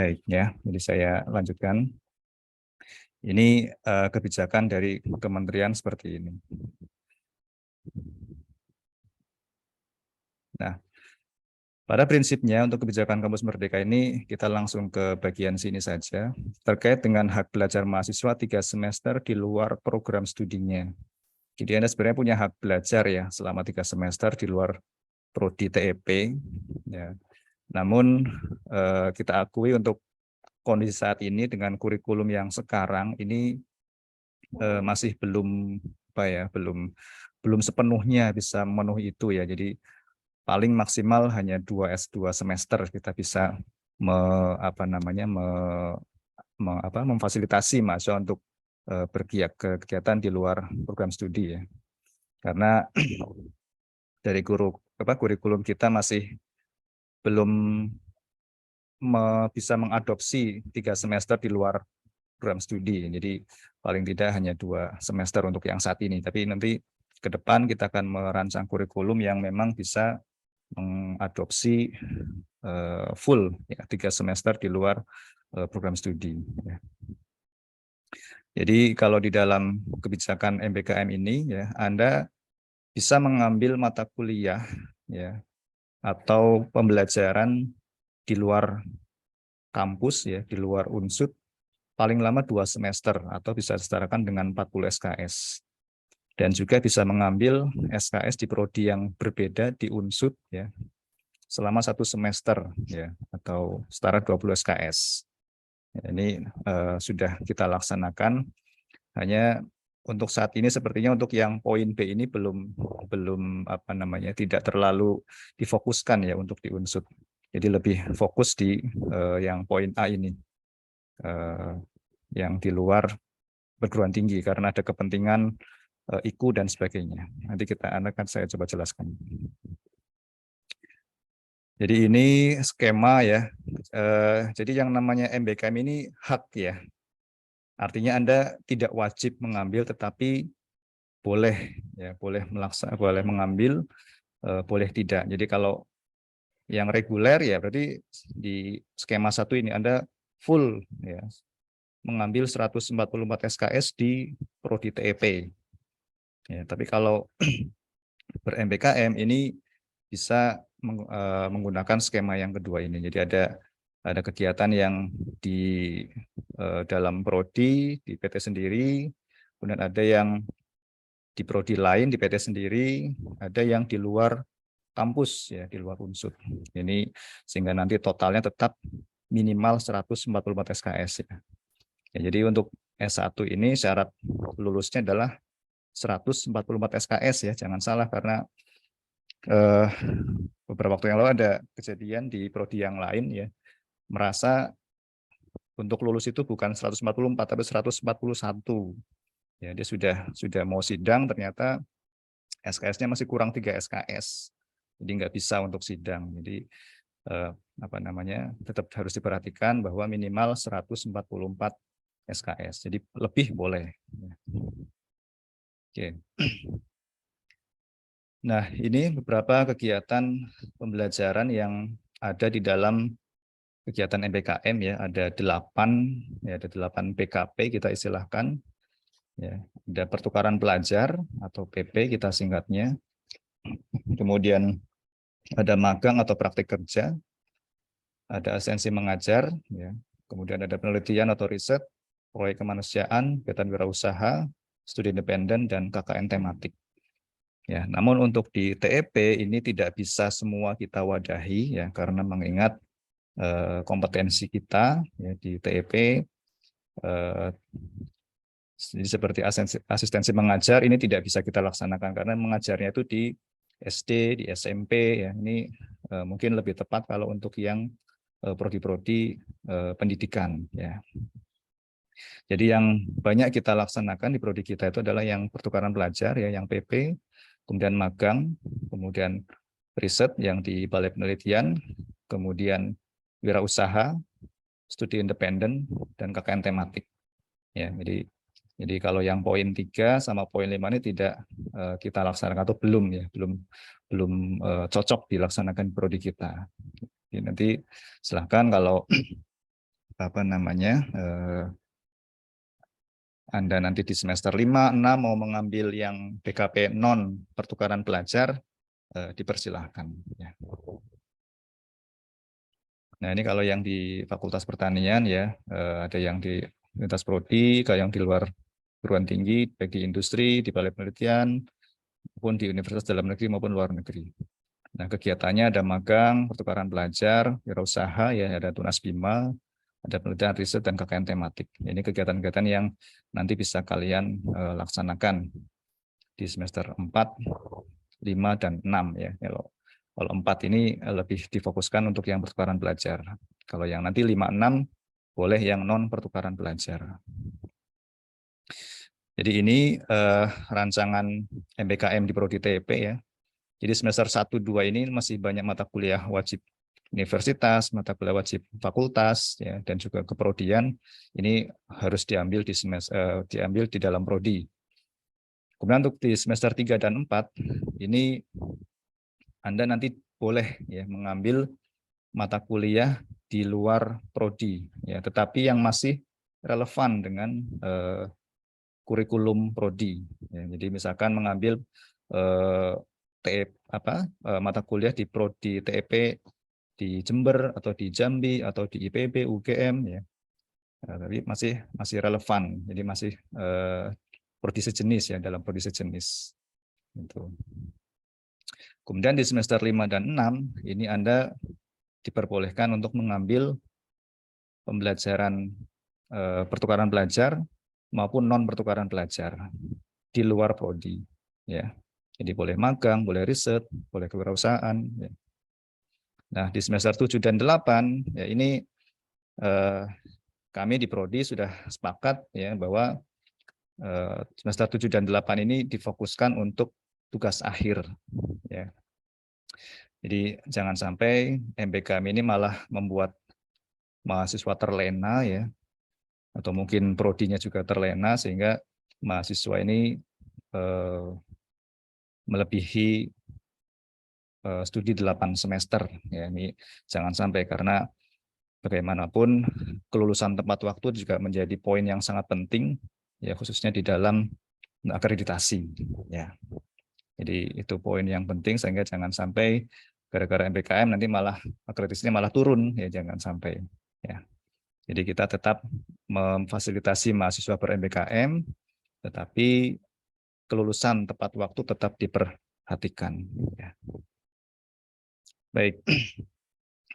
Baik ya, jadi saya lanjutkan. Ini kebijakan dari kementerian seperti ini. Nah, pada prinsipnya untuk kebijakan Kampus Merdeka ini kita langsung ke bagian sini saja, terkait dengan hak belajar mahasiswa 3 semester di luar program studinya. Jadi Anda sebenarnya punya hak belajar ya selama 3 semester di luar prodi TEP. Ya. Namun kita akui untuk kondisi saat ini dengan kurikulum yang sekarang ini masih belum belum sepenuhnya bisa memenuhi itu ya. Jadi paling maksimal hanya 2 S2 semester kita bisa memfasilitasi mahasiswa untuk pergi ke kegiatan di luar program studi ya. Karena dari kurikulum kita masih belum bisa mengadopsi 3 semester di luar program studi. Jadi paling tidak hanya 2 semester untuk yang saat ini. Tapi nanti ke depan kita akan merancang kurikulum yang memang bisa mengadopsi full ya, 3 semester di luar program studi. Ya. Jadi kalau di dalam kebijakan MBKM ini ya Anda bisa mengambil mata kuliah ya atau pembelajaran di luar kampus ya, di luar Unsud paling lama 2 semester atau bisa disetarakan dengan 40 SKS. Dan juga bisa mengambil SKS di prodi yang berbeda di Unsud ya selama 1 semester ya atau setara 20 SKS. Ya, ini sudah kita laksanakan. Hanya untuk saat ini sepertinya untuk yang poin B ini belum tidak terlalu difokuskan ya untuk di Unsud. Jadi lebih fokus di yang poin A ini. Yang di luar perguruan tinggi karena ada kepentingan IKU dan sebagainya. Nanti akan saya coba jelaskan. Jadi ini skema ya. Jadi yang namanya MBKM ini hak ya. Artinya Anda tidak wajib mengambil, tetapi boleh ya, boleh mengambil, boleh tidak. Jadi kalau yang reguler ya berarti di skema 1 ini Anda full ya, mengambil 144 SKS di prodi TEP. Ya, tapi kalau ber-MBKM ini bisa menggunakan skema yang kedua ini. Jadi ada kegiatan yang di dalam prodi di PT sendiri, kemudian ada yang di prodi lain di PT sendiri, ada yang di luar kampus ya, di luar Unsud. Ini sehingga nanti totalnya tetap minimal 144 SKS ya. Ya, jadi untuk S1 ini syarat lulusnya adalah 144 SKS ya, jangan salah karena beberapa waktu yang lalu ada kejadian di prodi yang lain ya, merasa untuk lulus itu bukan 144 tapi 141. Ya, dia sudah mau sidang ternyata SKS-nya masih kurang 3 SKS. Jadi nggak bisa untuk sidang. Jadi tetap harus diperhatikan bahwa minimal 144 SKS. Jadi lebih boleh. Oke. Nah, ini beberapa kegiatan pembelajaran yang ada di dalam kegiatan MBKM ya, ada 8 PKP kita istilahkan. Ya, ada pertukaran pelajar atau PP kita singkatnya. Kemudian ada magang atau praktik kerja, ada asistensi mengajar, ya. Kemudian ada penelitian atau riset, proyek kemanusiaan, kegiatan wirausaha, studi independen, dan KKN tematik. Ya, namun untuk di TEP ini tidak bisa semua kita wadahi ya karena mengingat kompetensi kita ya, di TEP seperti asistensi mengajar ini tidak bisa kita laksanakan karena mengajarnya itu di SD, di SMP ya. Ini mungkin lebih tepat kalau untuk yang prodi-prodi pendidikan ya. Jadi yang banyak kita laksanakan di prodi kita itu adalah yang pertukaran pelajar ya, yang PP, kemudian magang, kemudian riset yang di Balai Penelitian, kemudian wirausaha, studi independen, dan KKN tematik. Ya, jadi kalau yang poin 3 sama poin 5 ini tidak kita laksanakan atau belum ya, belum cocok dilaksanakan prodi kita. Jadi nanti silahkan kalau apa namanya, Anda nanti di semester 5, 6 mau mengambil yang BKP non pertukaran pelajar, dipersilahkan. Ya. Nah ini kalau yang di Fakultas Pertanian ya, ada yang di lintas prodi, kalau yang di luar perguruan tinggi, baik di industri, di balai penelitian, maupun di universitas dalam negeri maupun luar negeri. Nah kegiatannya ada magang, pertukaran pelajar, wirausaha, ya ada Tunas Bima, ada penelitian riset dan KKN tematik. Ini kegiatan-kegiatan yang nanti bisa kalian laksanakan di semester 4, 5, dan 6 ya. Kalau 4 ini lebih difokuskan untuk yang pertukaran pelajar. Kalau yang nanti 5, 6 boleh yang non pertukaran pelajar. Jadi ini rancangan MBKM di Prodi TEP ya. Jadi semester 1, 2 ini masih banyak mata kuliah wajib universitas, mata kuliah wajib fakultas, ya, dan juga keprodian. Ini harus diambil diambil di dalam prodi. Kemudian untuk di semester 3 dan 4, ini Anda nanti boleh ya mengambil mata kuliah di luar prodi, ya, tetapi yang masih relevan dengan kurikulum prodi. Ya, jadi misalkan mengambil mata kuliah di prodi TEP di Jember atau di Jambi atau di IPB, UGM, ya, tapi masih relevan. Jadi masih prodi sejenis ya, dalam prodi sejenis. Gitu. Kemudian di semester 5 dan 6 ini Anda diperbolehkan untuk mengambil pembelajaran pertukaran pelajar maupun non pertukaran pelajar di luar prodi, ya. Jadi boleh magang, boleh riset, boleh kewirausahaan. Ya. Nah di semester 7 dan 8 ya ini kami di prodi sudah sepakat ya bahwa semester 7 dan 8 ini difokuskan untuk tugas akhir, ya. Jadi jangan sampai MBKM ini malah membuat mahasiswa terlena ya, atau mungkin prodinya juga terlena sehingga mahasiswa ini melebihi studi 8 semester ya. Ini jangan sampai, karena bagaimanapun kelulusan tepat waktu juga menjadi poin yang sangat penting ya, khususnya di dalam akreditasi ya. Jadi itu poin yang penting, sehingga jangan sampai gara-gara MBKM nanti malah akreditasinya malah turun ya, jangan sampai ya. Jadi kita tetap memfasilitasi mahasiswa ber-MBKM, tetapi kelulusan tepat waktu tetap diperhatikan. Ya. Baik.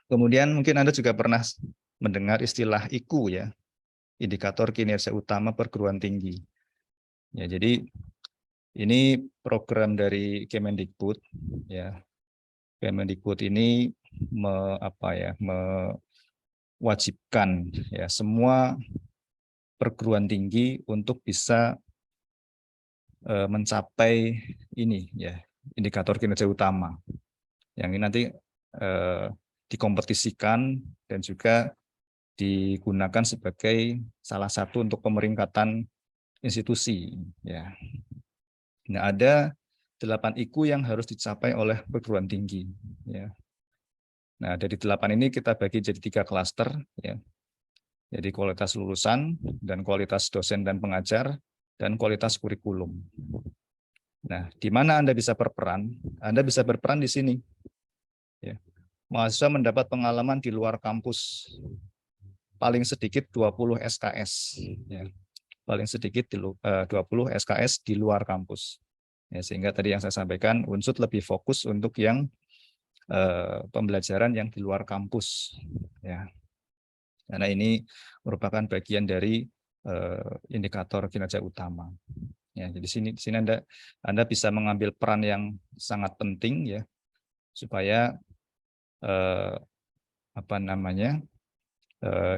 Kemudian mungkin Anda juga pernah mendengar istilah IKU ya, indikator kinerja utama perguruan tinggi. Ya, jadi ini program dari Kemendikbud ya. Kemendikbud ini mewajibkan ya semua perguruan tinggi untuk bisa mencapai ini ya, indikator kinerja utama. Yang ini nanti dikompetisikan dan juga digunakan sebagai salah satu untuk pemeringkatan institusi ya. Nah, ada 8 IKU yang harus dicapai oleh perguruan tinggi ya. Nah, dari 8 ini kita bagi jadi 3 klaster ya. Jadi kualitas lulusan, dan kualitas dosen dan pengajar, dan kualitas kurikulum. Nah, di mana Anda bisa berperan? Anda bisa berperan di sini. Ya. Mahasiswa mendapat pengalaman di luar kampus paling sedikit 20 SKS. Ya. Paling sedikit 20 SKS di luar kampus. Ya, sehingga tadi yang saya sampaikan, Unsud lebih fokus untuk yang pembelajaran yang di luar kampus. Ya. Karena ini merupakan bagian dari indikator kinerja utama. Ya, jadi di sini Anda bisa mengambil peran yang sangat penting ya, supaya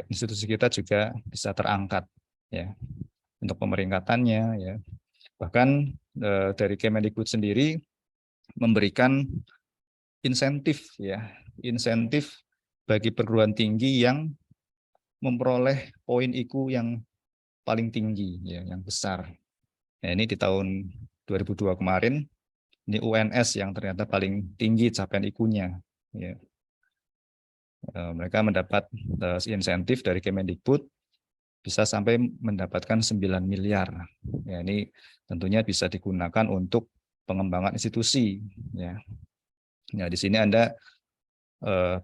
institusi kita juga bisa terangkat ya untuk pemeringkatannya ya. Bahkan dari Kemendikbud sendiri memberikan insentif ya, insentif bagi perguruan tinggi yang memperoleh poin IKU yang paling tinggi ya, yang besar. Nah, ini di tahun 2002 kemarin, ini UNS yang ternyata paling tinggi capaian IKU-nya ya. Mereka mendapat insentif dari Kemendikbud bisa sampai mendapatkan 9 miliar. Ya, ini tentunya bisa digunakan untuk pengembangan institusi. Ya, di sini Anda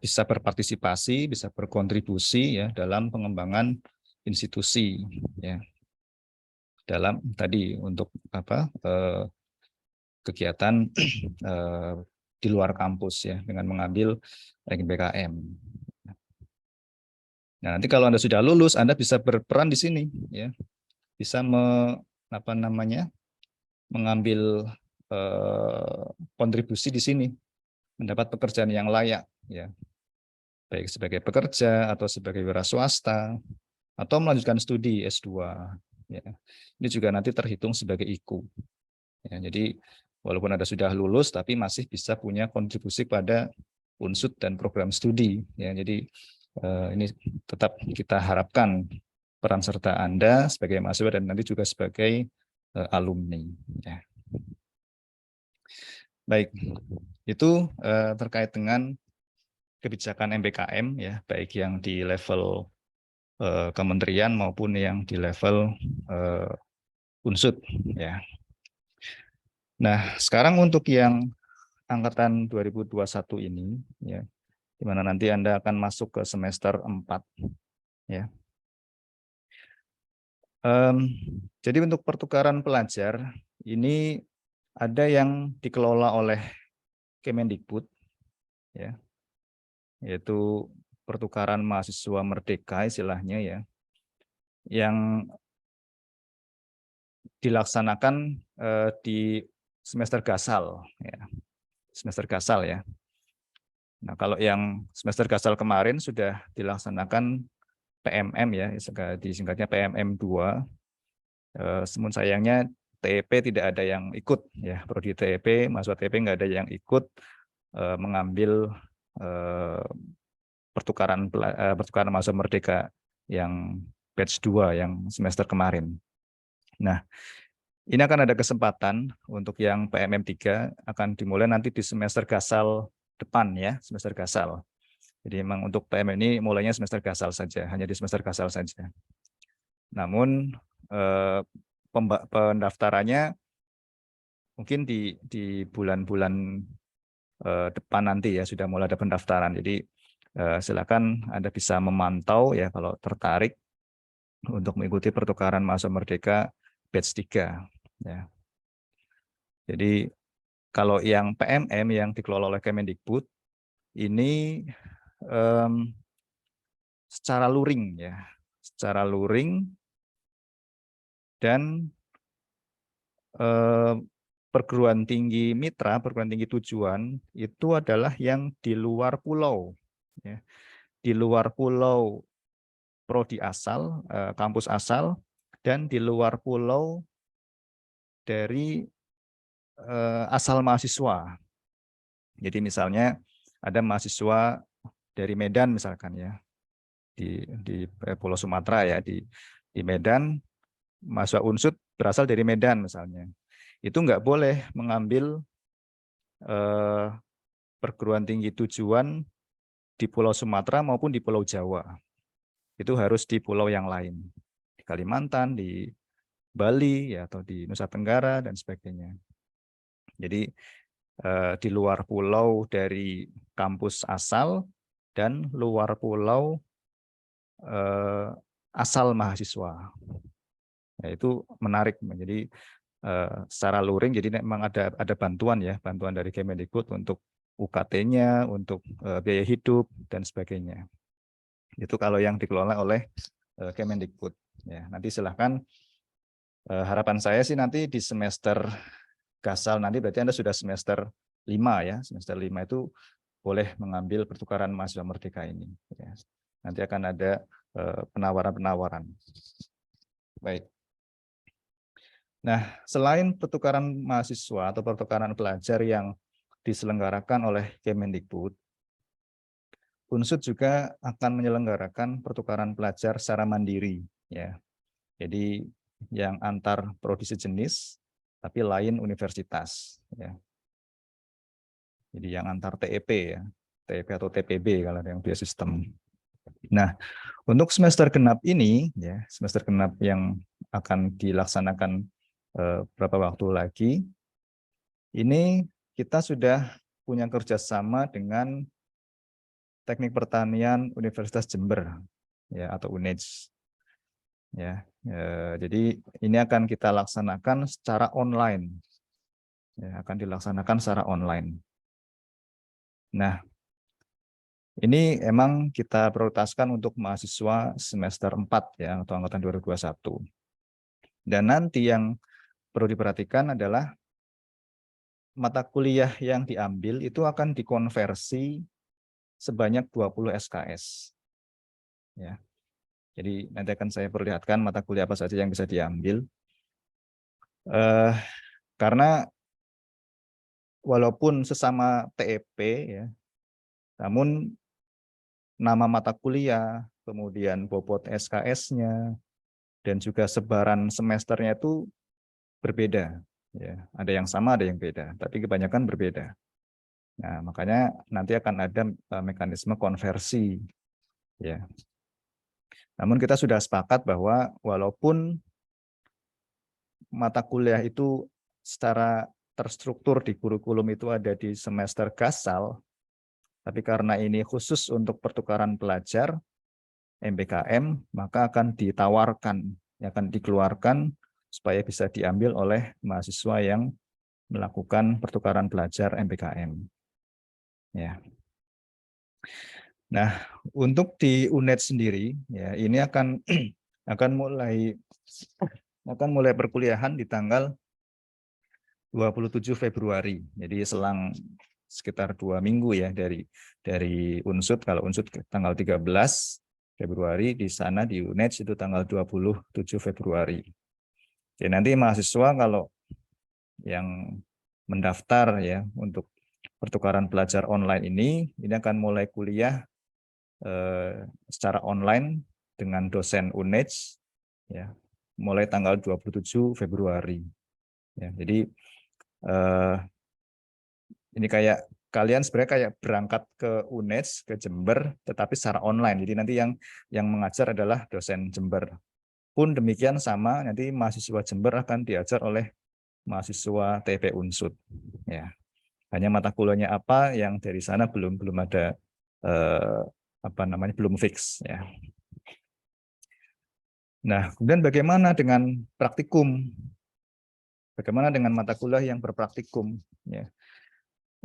bisa berpartisipasi, bisa berkontribusi ya dalam pengembangan institusi. Ya, dalam tadi untuk apa kegiatan di luar kampus ya dengan mengambil BKM. Nah, nanti kalau Anda sudah lulus, Anda bisa berperan di sini ya. Bisa mengambil kontribusi di sini, mendapat pekerjaan yang layak ya. Baik sebagai pekerja atau sebagai wira swasta atau melanjutkan studi S2 ya. Ini juga nanti terhitung sebagai IKU. Ya, jadi walaupun Anda sudah lulus tapi masih bisa punya kontribusi pada unsur dan program studi ya. Jadi ini tetap kita harapkan peran serta Anda sebagai mahasiswa dan nanti juga sebagai alumni ya. Baik. Itu terkait dengan kebijakan MBKM ya, baik yang di level kementerian maupun yang di level unsur ya. Nah, sekarang untuk yang angkatan 2021 ini ya, di mana nanti Anda akan masuk ke semester 4 ya. Jadi untuk pertukaran pelajar ini ada yang dikelola oleh Kemendikbud ya, yaitu pertukaran mahasiswa merdeka istilahnya ya, yang dilaksanakan di semester gasal ya. Semester gasal ya. Nah, kalau yang semester gasal kemarin sudah dilaksanakan PMM ya, disingkatnya PMM 2. Namun sayangnya TEP tidak ada yang ikut ya, prodi TEP, mahasiswa TEP nggak ada yang ikut mengambil pertukaran mahasiswa merdeka yang batch 2 yang semester kemarin. Nah, ini akan ada kesempatan untuk yang PMM 3 akan dimulai nanti di semester gasal depan ya, semester gasal. Jadi memang untuk PMM ini mulainya semester gasal saja, hanya di semester gasal saja. Namun pendaftarannya mungkin di bulan-bulan depan nanti ya sudah mulai ada pendaftaran. Jadi silakan Anda bisa memantau ya kalau tertarik untuk mengikuti pertukaran mahasiswa merdeka batch 3 ya. Jadi kalau yang PMM yang dikelola oleh Kemendikbud ini secara luring ya, secara luring dan perguruan tinggi mitra, perguruan tinggi tujuan itu adalah yang di luar pulau, ya. Di luar pulau prodi asal, kampus asal, dan di luar pulau dari asal mahasiswa. Jadi misalnya ada mahasiswa dari Medan misalkan ya, di Pulau Sumatera ya, di Medan, mahasiswa Unsud berasal dari Medan misalnya. Itu nggak boleh mengambil perguruan tinggi tujuan di Pulau Sumatera maupun di Pulau Jawa. Itu harus di pulau yang lain. Di Kalimantan, di Bali, ya, atau di Nusa Tenggara, dan sebagainya. Jadi di luar pulau dari kampus asal dan luar pulau asal mahasiswa. Ya, itu menarik. Jadi secara luring, jadi memang ada bantuan ya, bantuan dari Kemendikbud untuk UKT-nya, untuk biaya hidup dan sebagainya. Itu kalau yang dikelola oleh Kemendikbud. Ya, nanti silahkan. Harapan saya sih nanti di semester gasal nanti berarti Anda sudah semester 5 ya. Semester 5 itu boleh mengambil pertukaran mahasiswa merdeka ini. Ya. Nanti akan ada penawaran-penawaran. Baik. Nah, selain pertukaran mahasiswa atau pertukaran pelajar yang diselenggarakan oleh Kemendikbud, Unsud juga akan menyelenggarakan pertukaran pelajar secara mandiri. Ya. Jadi yang antar prodi sejenis, tapi lain universitas. Ya. Jadi yang antar TEP ya. TEP atau TPB kalau ada yang biosistem. Nah, untuk semester genap ini, ya semester genap yang akan dilaksanakan beberapa waktu lagi, ini kita sudah punya kerjasama dengan Teknik Pertanian Universitas Jember, ya atau UNEJ. Ya, jadi ini akan kita laksanakan secara online. Ya, akan dilaksanakan secara online. Nah, ini emang kita prioritaskan untuk mahasiswa semester 4 ya atau angkatan 2021. Dan nanti yang perlu diperhatikan adalah mata kuliah yang diambil itu akan dikonversi sebanyak 20 SKS. Ya. Jadi nanti akan saya perlihatkan mata kuliah apa saja yang bisa diambil. Karena walaupun sesama TEP ya, namun nama mata kuliah, kemudian bobot SKS-nya, dan juga sebaran semesternya itu berbeda. Ya, ada yang sama, ada yang beda, tapi kebanyakan berbeda. Nah, makanya nanti akan ada mekanisme konversi. Ya. Namun kita sudah sepakat bahwa walaupun mata kuliah itu secara terstruktur di kurikulum itu ada di semester gasal, tapi karena ini khusus untuk pertukaran pelajar, MBKM, maka akan ditawarkan, akan dikeluarkan supaya bisa diambil oleh mahasiswa yang melakukan pertukaran pelajar MBKM. Ya. Nah, untuk di UNED sendiri, ya ini akan mulai perkuliahan di tanggal 27 Februari. Jadi selang sekitar 2 minggu ya dari Unsud. Kalau Unsud tanggal 13 Februari, di sana di UNED itu tanggal 27 Februari. Jadi nanti mahasiswa kalau yang mendaftar ya untuk pertukaran pelajar online ini akan mulai kuliah secara online dengan dosen UNED ya mulai tanggal 27 Februari. Ya, jadi ini kayak kalian sebenarnya kayak berangkat ke UNED ke Jember tetapi secara online. Jadi nanti yang mengajar adalah dosen Jember. Pun demikian sama nanti mahasiswa Jember akan diajar oleh mahasiswa TP Unsud. Ya. Hanya mata kuliahnya apa yang dari sana belum ada belum fix ya. Nah, kemudian bagaimana dengan praktikum? Bagaimana dengan mata kuliah yang berpraktikum? Ya.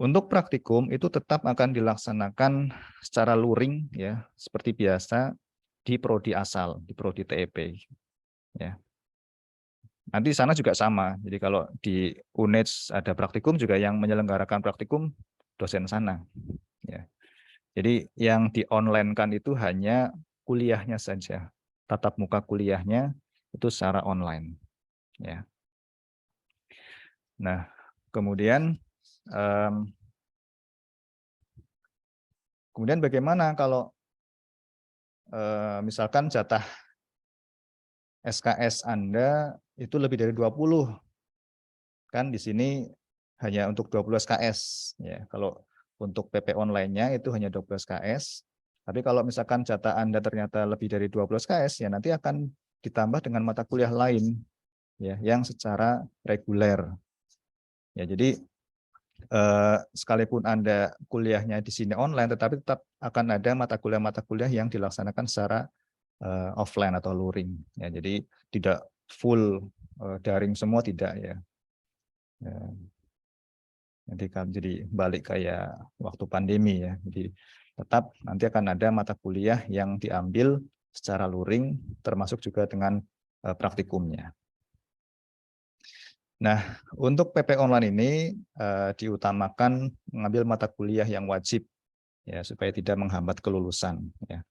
Untuk praktikum itu tetap akan dilaksanakan secara luring ya, seperti biasa di prodi asal, di prodi TEP. Ya. Nanti sana juga sama. Jadi kalau di UNED ada praktikum juga yang menyelenggarakan praktikum dosen sana. Ya. Jadi yang di online-kan itu hanya kuliahnya saja. Tatap muka kuliahnya itu secara online. Ya. Nah, kemudian bagaimana kalau misalkan jatah SKS Anda itu lebih dari 20, kan di sini hanya untuk 20 SKS. Ya, kalau untuk PP online-nya itu hanya 12 SKS, tapi kalau misalkan jatah Anda ternyata lebih dari 20 SKS, ya nanti akan ditambah dengan mata kuliah lain, ya, yang secara reguler. Ya, jadi sekalipun Anda kuliahnya di sini online, tetapi tetap akan ada mata kuliah yang dilaksanakan secara offline atau luring. Ya, jadi tidak full daring semua, tidak ya. Ya. Nanti kan jadi balik kayak waktu pandemi ya. Jadi tetap nanti akan ada mata kuliah yang diambil secara luring, termasuk juga dengan praktikumnya. Nah, untuk PP online ini diutamakan mengambil mata kuliah yang wajib ya supaya tidak menghambat kelulusan ya.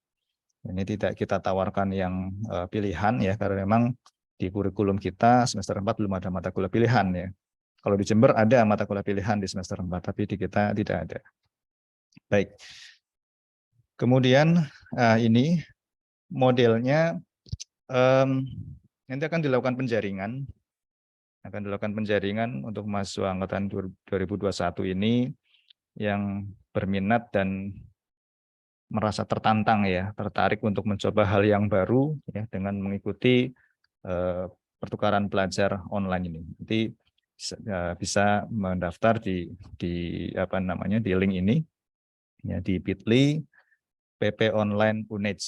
Ini tidak kita tawarkan yang pilihan ya karena memang di kurikulum kita semester 4 belum ada mata kuliah pilihan ya. Kalau di Jember ada mata kuliah pilihan di semester 4 tapi di kita tidak ada. Baik. Kemudian ini modelnya nanti akan dilakukan penjaringan. Akan dilakukan penjaringan untuk mahasiswa angkatan 2021 ini yang berminat dan merasa tertantang ya, tertarik untuk mencoba hal yang baru ya dengan mengikuti pertukaran belajar online ini. Nanti bisa mendaftar di apa namanya di link ini ya, di bit.ly PP Online UNEJ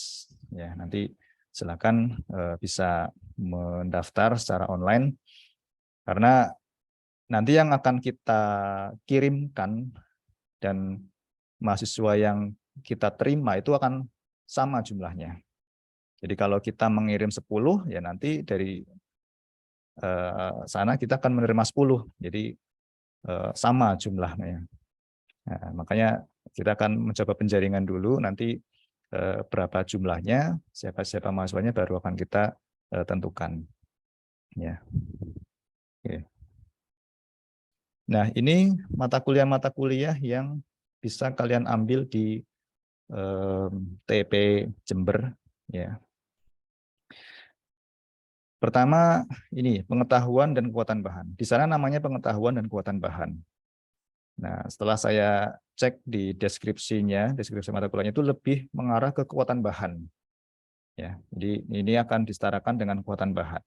ya. Nanti silakan bisa mendaftar secara online, karena nanti yang akan kita kirimkan dan mahasiswa yang kita terima itu akan sama jumlahnya. Jadi kalau kita mengirim 10 ya nanti dari sana kita akan menerima 10. Jadi sama jumlahnya. Nah, makanya kita akan mencoba penjaringan dulu, nanti berapa jumlahnya, siapa mahasiswanya baru akan kita tentukan. Ya. Oke. Nah, ini mata kuliah yang bisa kalian ambil di TP Jember. Ya. Pertama, ini pengetahuan dan kekuatan bahan. Di sana namanya pengetahuan dan kekuatan bahan. Nah, setelah saya cek di deskripsinya, deskripsi mata kuliahnya itu lebih mengarah ke kekuatan bahan. Ya, jadi ini akan disetarakan dengan kekuatan bahan.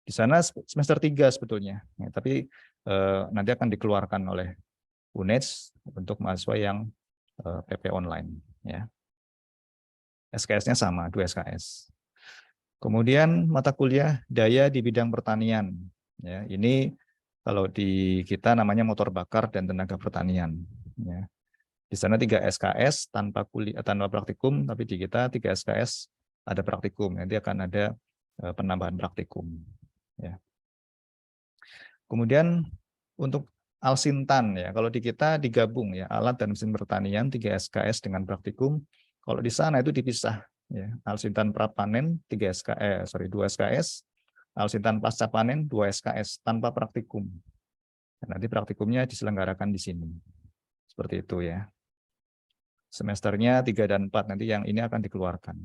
Di sana semester 3 sebetulnya, ya, tapi nanti akan dikeluarkan oleh UNEJ untuk mahasiswa yang PP online. Ya. SKS-nya sama, 2 SKS. Kemudian mata kuliah daya di bidang pertanian. Ya, ini kalau di kita namanya motor bakar dan tenaga pertanian. Ya. Di sana 3 SKS tanpa kuliah, tanpa praktikum, tapi di kita 3 SKS ada praktikum. Nanti akan ada penambahan praktikum. Ya. Kemudian untuk Alsintan ya, kalau di kita digabung ya, alat dan mesin pertanian 3 SKS dengan praktikum. Kalau di sana itu dipisah ya. Alsintan prapanen 2 SKS, Alsintan pasca panen 2 SKS tanpa praktikum. Nanti praktikumnya diselenggarakan di sini. Seperti itu ya. Semesternya 3 dan 4 nanti yang ini akan dikeluarkan.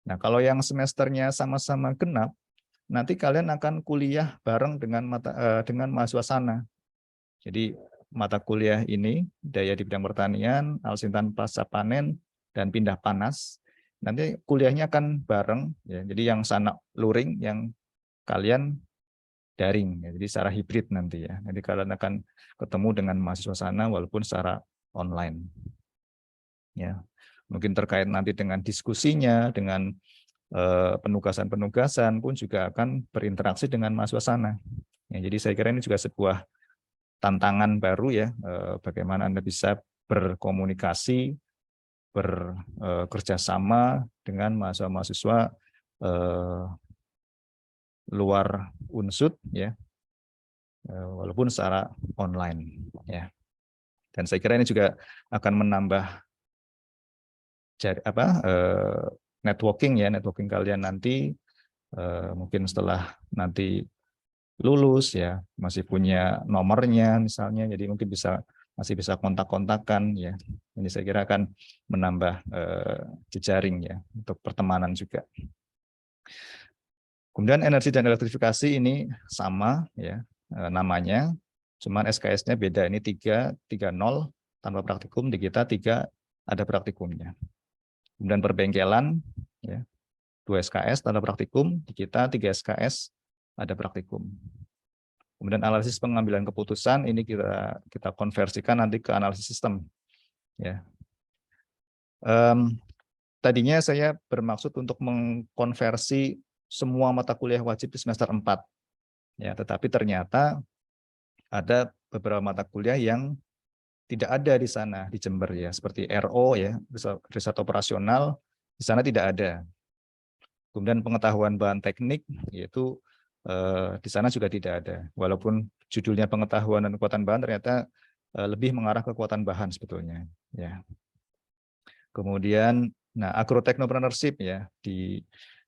Nah, kalau yang semesternya sama-sama genap, nanti kalian akan kuliah bareng dengan mahasiswa sana. Jadi mata kuliah ini, daya di bidang pertanian, Alsintan pasca panen, dan pindah panas, nanti kuliahnya akan bareng. Ya. Jadi yang sana luring, yang kalian daring. Ya. Jadi secara hibrid nanti ya. Nanti kalian akan ketemu dengan mahasiswa sana walaupun secara online. Ya. Mungkin terkait nanti dengan diskusinya, dengan penugasan-penugasan pun juga akan berinteraksi dengan mahasiswa sana. Ya, jadi saya kira ini juga sebuah tantangan baru ya, bagaimana Anda bisa berkomunikasi, bekerja sama dengan mahasiswa-mahasiswa luar Unsud ya, walaupun secara online ya. Dan saya kira ini juga akan menambah networking ya, networking kalian nanti mungkin setelah nanti lulus ya, masih punya nomornya misalnya, jadi mungkin masih bisa kontak-kontakan ya. Ini saya kira akan menambah jejaring ya untuk pertemanan juga. Kemudian energi dan elektrifikasi ini sama ya namanya, cuman SKS-nya beda, ini 3 0 tanpa praktikum, di kita 3 ada praktikumnya. Kemudian perbengkelan ya 2 SKS tanpa praktikum, di kita 3 SKS ada praktikum. Kemudian analisis pengambilan keputusan ini kita konversikan nanti ke analisis sistem. Ya. Tadinya saya bermaksud untuk mengkonversi semua mata kuliah wajib di semester 4. Ya, tetapi ternyata ada beberapa mata kuliah yang tidak ada di sana di Jember ya, seperti RO ya, riset operasional di sana tidak ada. Kemudian pengetahuan bahan teknik yaitu di sana juga tidak ada. Walaupun judulnya pengetahuan dan kekuatan bahan, ternyata lebih mengarah ke kekuatan bahan sebetulnya. Ya. Kemudian, nah agrotechnopreneurship ya di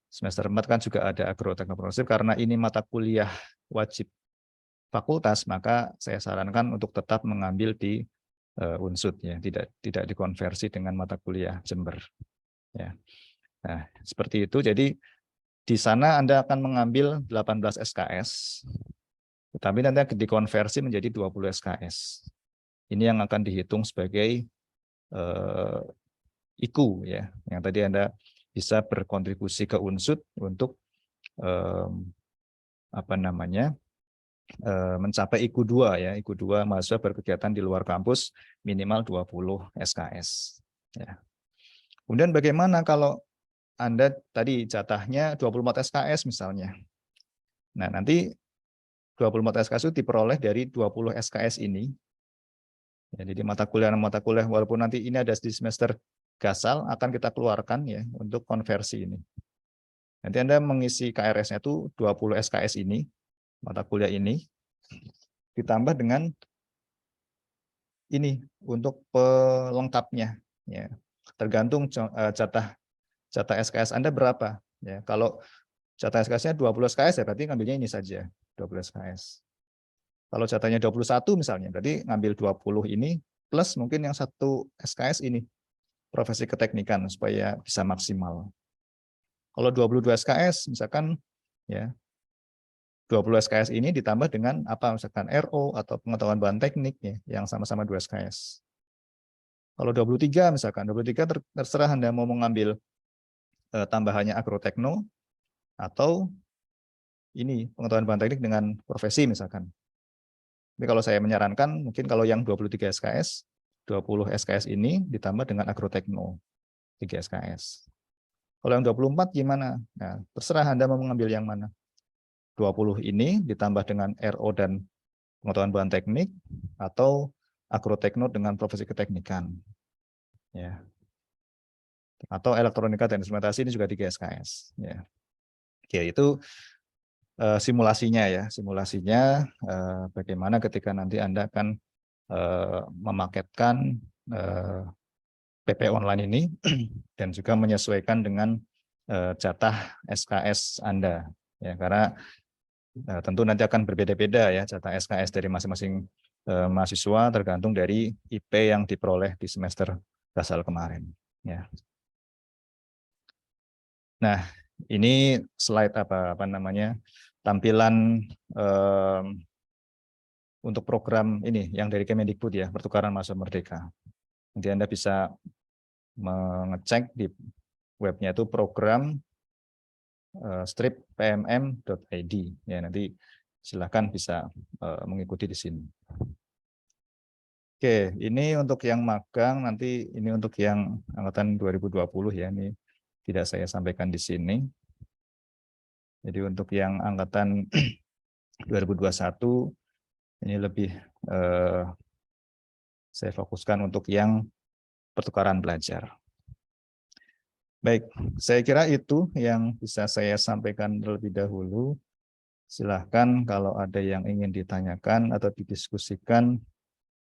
semester 4 kan juga ada agrotechnopreneurship, karena ini mata kuliah wajib fakultas, maka saya sarankan untuk tetap mengambil di Unsud ya, tidak dikonversi dengan mata kuliah Jember. Ya. Nah seperti itu. Jadi di sana Anda akan mengambil 18 SKS, tetapi nanti akan dikonversi menjadi 20 SKS. Ini yang akan dihitung sebagai IKU ya, yang tadi Anda bisa berkontribusi ke UNSUD untuk mencapai IKU 2 ya, IKU 2 mahasiswa berkegiatan di luar kampus minimal 20 SKS ya. Kemudian bagaimana kalau Anda tadi jatahnya 24 SKS misalnya. Nah, nanti 24 SKS itu diperoleh dari 20 SKS ini. Ya, jadi mata kuliah walaupun nanti ini ada di semester gasal akan kita keluarkan ya untuk konversi ini. Nanti Anda mengisi KRS-nya itu 20 SKS ini, mata kuliah ini, ditambah dengan ini untuk pelengkapnya. Ya. Tergantung jatah SKS Anda berapa. Ya. Kalau jatah SKS-nya 20 SKS ya berarti ngambilnya ini saja, 20 SKS. Kalau jatahnya 21 misalnya, berarti ngambil 20 ini plus mungkin yang satu SKS ini, profesi keteknikan supaya bisa maksimal. Kalau 22 SKS misalkan ya 20 SKS ini ditambah dengan apa misalkan RO atau pengetahuan bahan teknik ya yang sama-sama 2 SKS. Kalau 23 misalkan 23 terserah Anda mau mengambil tambahannya agrotekno atau ini pengetahuan bahan teknik dengan profesi misalkan. Tapi kalau saya menyarankan mungkin kalau yang 23 SKS, 20 SKS ini ditambah dengan agrotekno 3 SKS. Kalau yang 24 gimana? Nah, terserah Anda mau mengambil yang mana. 20 ini ditambah dengan RO dan pengetahuan bahan teknik atau agrotekno dengan profesi keteknikan. Ya. Atau elektronika dan instrumentasi ini juga 3 SKS. Ya. Oke, itu simulasinya ya, simulasinya bagaimana ketika nanti Anda akan memaketkan PP online ini dan juga menyesuaikan dengan jatah SKS Anda ya, karena tentu nanti akan berbeda-beda ya jatah SKS dari masing-masing mahasiswa tergantung dari IP yang diperoleh di semester gasal kemarin ya. Nah, ini slide apa namanya tampilan untuk program ini yang dari Kemendikbud ya, pertukaran mahasiswa merdeka. Nanti Anda bisa mengecek di webnya itu program strip.pmm.id ya, nanti silakan bisa mengikuti di sini. Oke, ini untuk yang magang, nanti ini untuk yang angkatan 2020 ya, ini tidak saya sampaikan di sini. Jadi untuk yang angkatan 2021 ini lebih saya fokuskan untuk yang pertukaran belajar. Baik, saya kira itu yang bisa saya sampaikan terlebih dahulu. Silahkan kalau ada yang ingin ditanyakan atau didiskusikan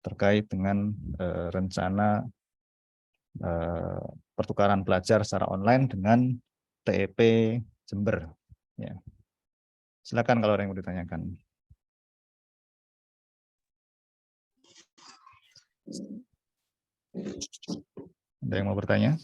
terkait dengan rencana pertukaran belajar secara online dengan TEP Jember. Ya. Silakan kalau ada yang mau ditanyakan. Ada yang mau bertanya?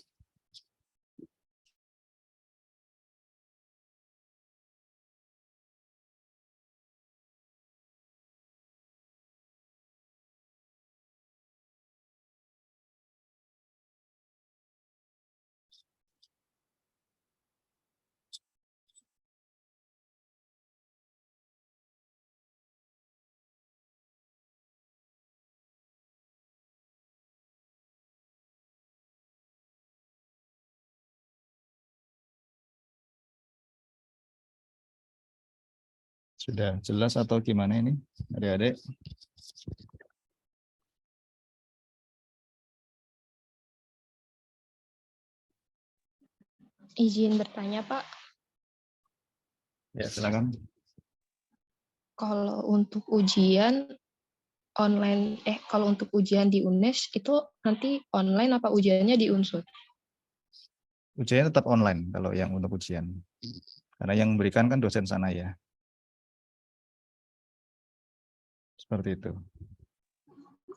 Sudah jelas atau gimana ini, adik-adik? Izin bertanya, Pak. Ya, silakan. Kalau untuk ujian online, kalau untuk ujian di UNES itu nanti online apa ujiannya di UNSUD? Ujiannya tetap online kalau yang untuk ujian. Karena yang memberikan kan dosen sana ya. Seperti itu.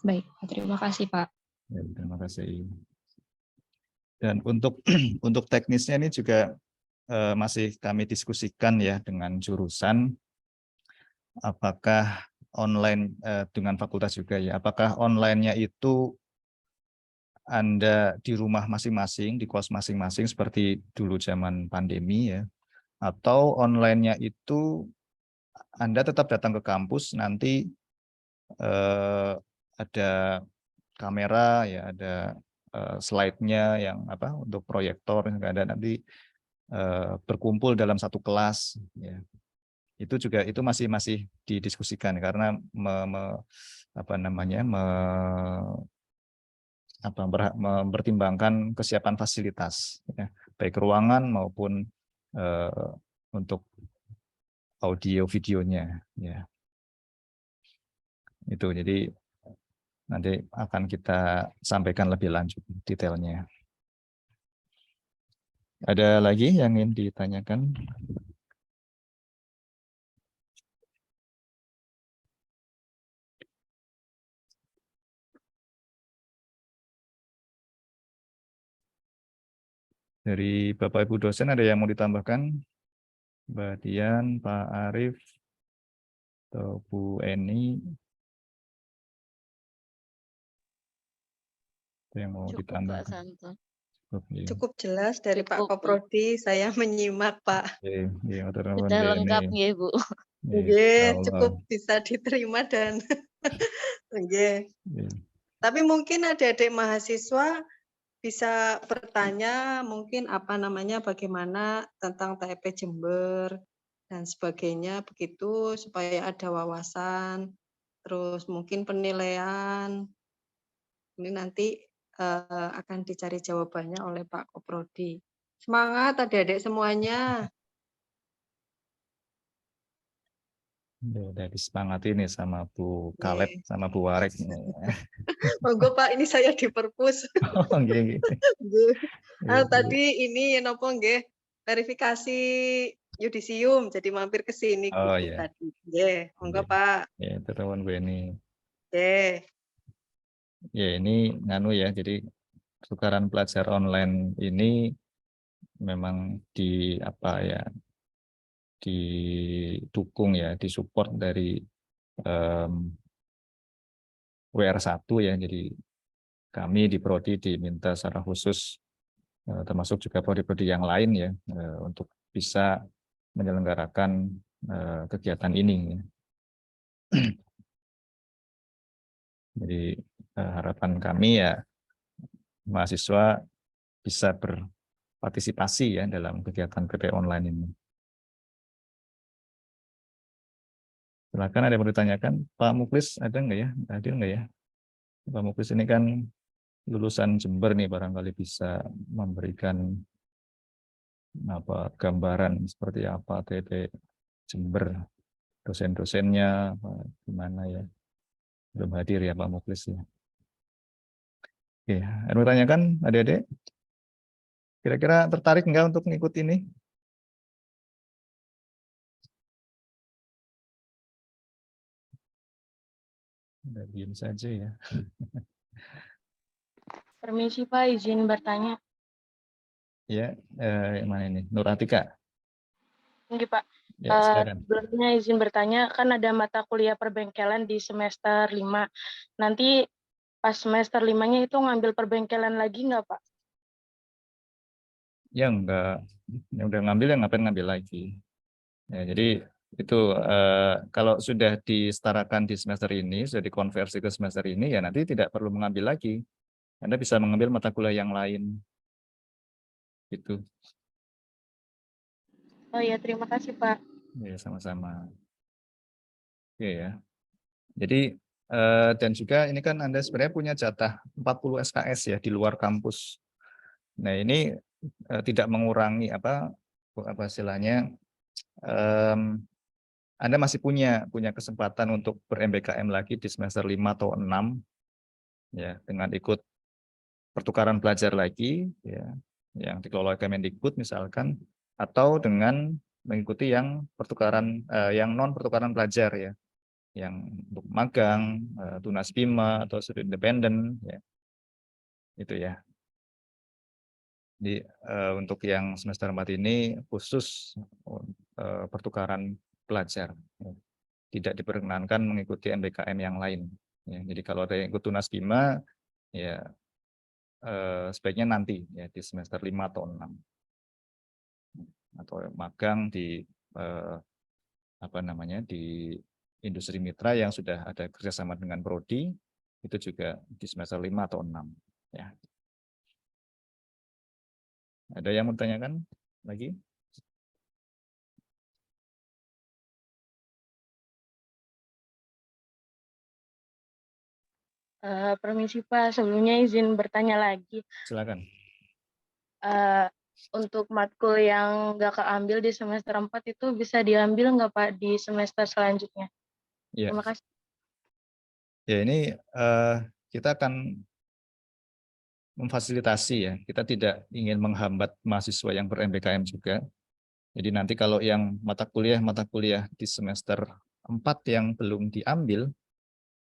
Baik, terima kasih, Pak. Ya, terima kasih. Dan untuk untuk teknisnya ini juga masih kami diskusikan ya dengan jurusan, apakah online dengan fakultas juga ya, apakah online-nya itu Anda di rumah masing-masing, di kos masing-masing seperti dulu zaman pandemi ya, atau online-nya itu Anda tetap datang ke kampus, nanti ada kamera ya, ada slide-nya yang untuk proyektor, ada nanti berkumpul dalam satu kelas ya. Itu juga itu masih didiskusikan karena mempertimbangkan kesiapan fasilitas ya, baik ruangan maupun untuk audio videonya ya. Itu jadi nanti akan kita sampaikan lebih lanjut detailnya. Ada lagi yang ingin ditanyakan? Dari Bapak Ibu dosen ada yang mau ditambahkan? Mbak Dian, Pak Arief, atau Bu Eni? Ada yang mau Cukup Pak ditambahkan? Santo. Ya. Cukup jelas dari Pak Cukup, Bu. Koprodi, saya menyimak Pak. Iya, matur nuwun, Sudah Bu lengkap Eni. nggih, Bu. Iya, Nggih, Allah. cukup bisa diterima dan nggih. Iya. Tapi mungkin adik-adik mahasiswa bisa bertanya mungkin bagaimana tentang TIP Jember dan sebagainya begitu supaya ada wawasan, terus mungkin penilaian. Ini nanti akan dicari jawabannya oleh Pak Koprodi. Semangat adik-adik semuanya. Udah disemangati nih sama Bu Kaleb Nggih. sama Bu Warek. Monggo Pak, ini saya di perpus. Oh, nggih. Nggih. Iya, Tadi ini napa nggih, verifikasi yudisium, jadi mampir ke sini oh gitu iya. tadi. Nggih, monggo Pak. Ya, teman Bu Eni. Nggih. Ya, ini nganu ya, jadi tukaran pelajar online ini memang didukung ya, disupport dari WR1 ya. Jadi kami di Prodi diminta secara khusus, termasuk juga prodi-prodi yang lain ya, untuk bisa menyelenggarakan kegiatan ini. Ya. Jadi harapan kami ya mahasiswa bisa berpartisipasi ya dalam kegiatan PP online ini. Silakan, ada yang mau ditanyakan? Pak Muklis ada nggak ya? Hadir nggak ya? Pak Muklis ini kan lulusan Jember nih, barangkali bisa memberikan gambaran seperti apa TP Jember, dosen-dosennya gimana ya. Belum hadir ya Pak Muklis ya. Oke, ada yang mau ditanyakan adik-adik? Kira-kira tertarik nggak untuk mengikuti ini? Udah diam saja ya. Permisi Pak, izin bertanya. Ya, yang mana ini? Nur Atika. Mungkin Pak, Ya, silakan. sebelumnya izin bertanya, kan ada mata kuliah perbengkelan di semester 5. Nanti pas semester 5-nya itu ngambil perbengkelan lagi nggak Pak? Ya enggak, yang udah ngambil yang ngapain ngambil lagi. Ya, jadi itu kalau sudah disetarakan di semester ini, sudah dikonversi ke semester ini, ya nanti tidak perlu mengambil lagi. Anda bisa mengambil mata kuliah yang lain. Gitu. Oh iya, terima kasih Pak. Ya, sama-sama. Oke ya. Jadi dan juga ini kan Anda sebenarnya punya jatah 40 SKS ya di luar kampus. Nah, ini tidak mengurangi apa istilahnya, Anda masih punya kesempatan untuk ber-MBKM lagi di semester 5 atau 6 ya, dengan ikut pertukaran pelajar lagi ya, yang dikelola Kemendikbud misalkan, atau dengan mengikuti yang pertukaran yang non pertukaran pelajar ya, yang untuk magang, tunas bima atau studi independen ya. Itu ya. Jadi untuk yang semester 4 ini khusus pertukaran pelajar. Tidak diperkenankan mengikuti MBKM yang lain. Ya, jadi kalau ada yang ikut tunas bima, ya sebaiknya nanti ya di semester 5 atau 6. Atau magang di di industri mitra yang sudah ada kerjasama dengan prodi, itu juga di semester 5 atau 6 ya. Ada yang mau tanyakan lagi? Permisi Pak, sebelumnya izin bertanya lagi. Silakan. Untuk matkul yang nggak keambil di semester 4 itu bisa diambil nggak Pak di semester selanjutnya? Ya. Terima kasih. Ya ini kita akan memfasilitasi ya. Kita tidak ingin menghambat mahasiswa yang ber-MBKM juga. Jadi nanti kalau yang mata kuliah di semester 4 yang belum diambil